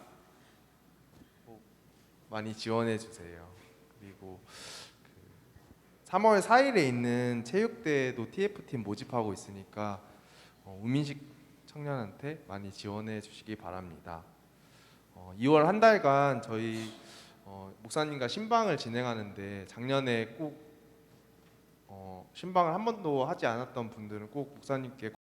많이 지원해 주세요. 그리고 3월 4일에 있는 체육대회도 TF팀 모집하고 있으니까 우민식 청년한테 많이 지원해 주시기 바랍니다. 2월 한 달간 저희 목사님과 신방을 진행하는데 작년에 꼭 신방을 한 번도 하지 않았던 분들은 꼭 목사님께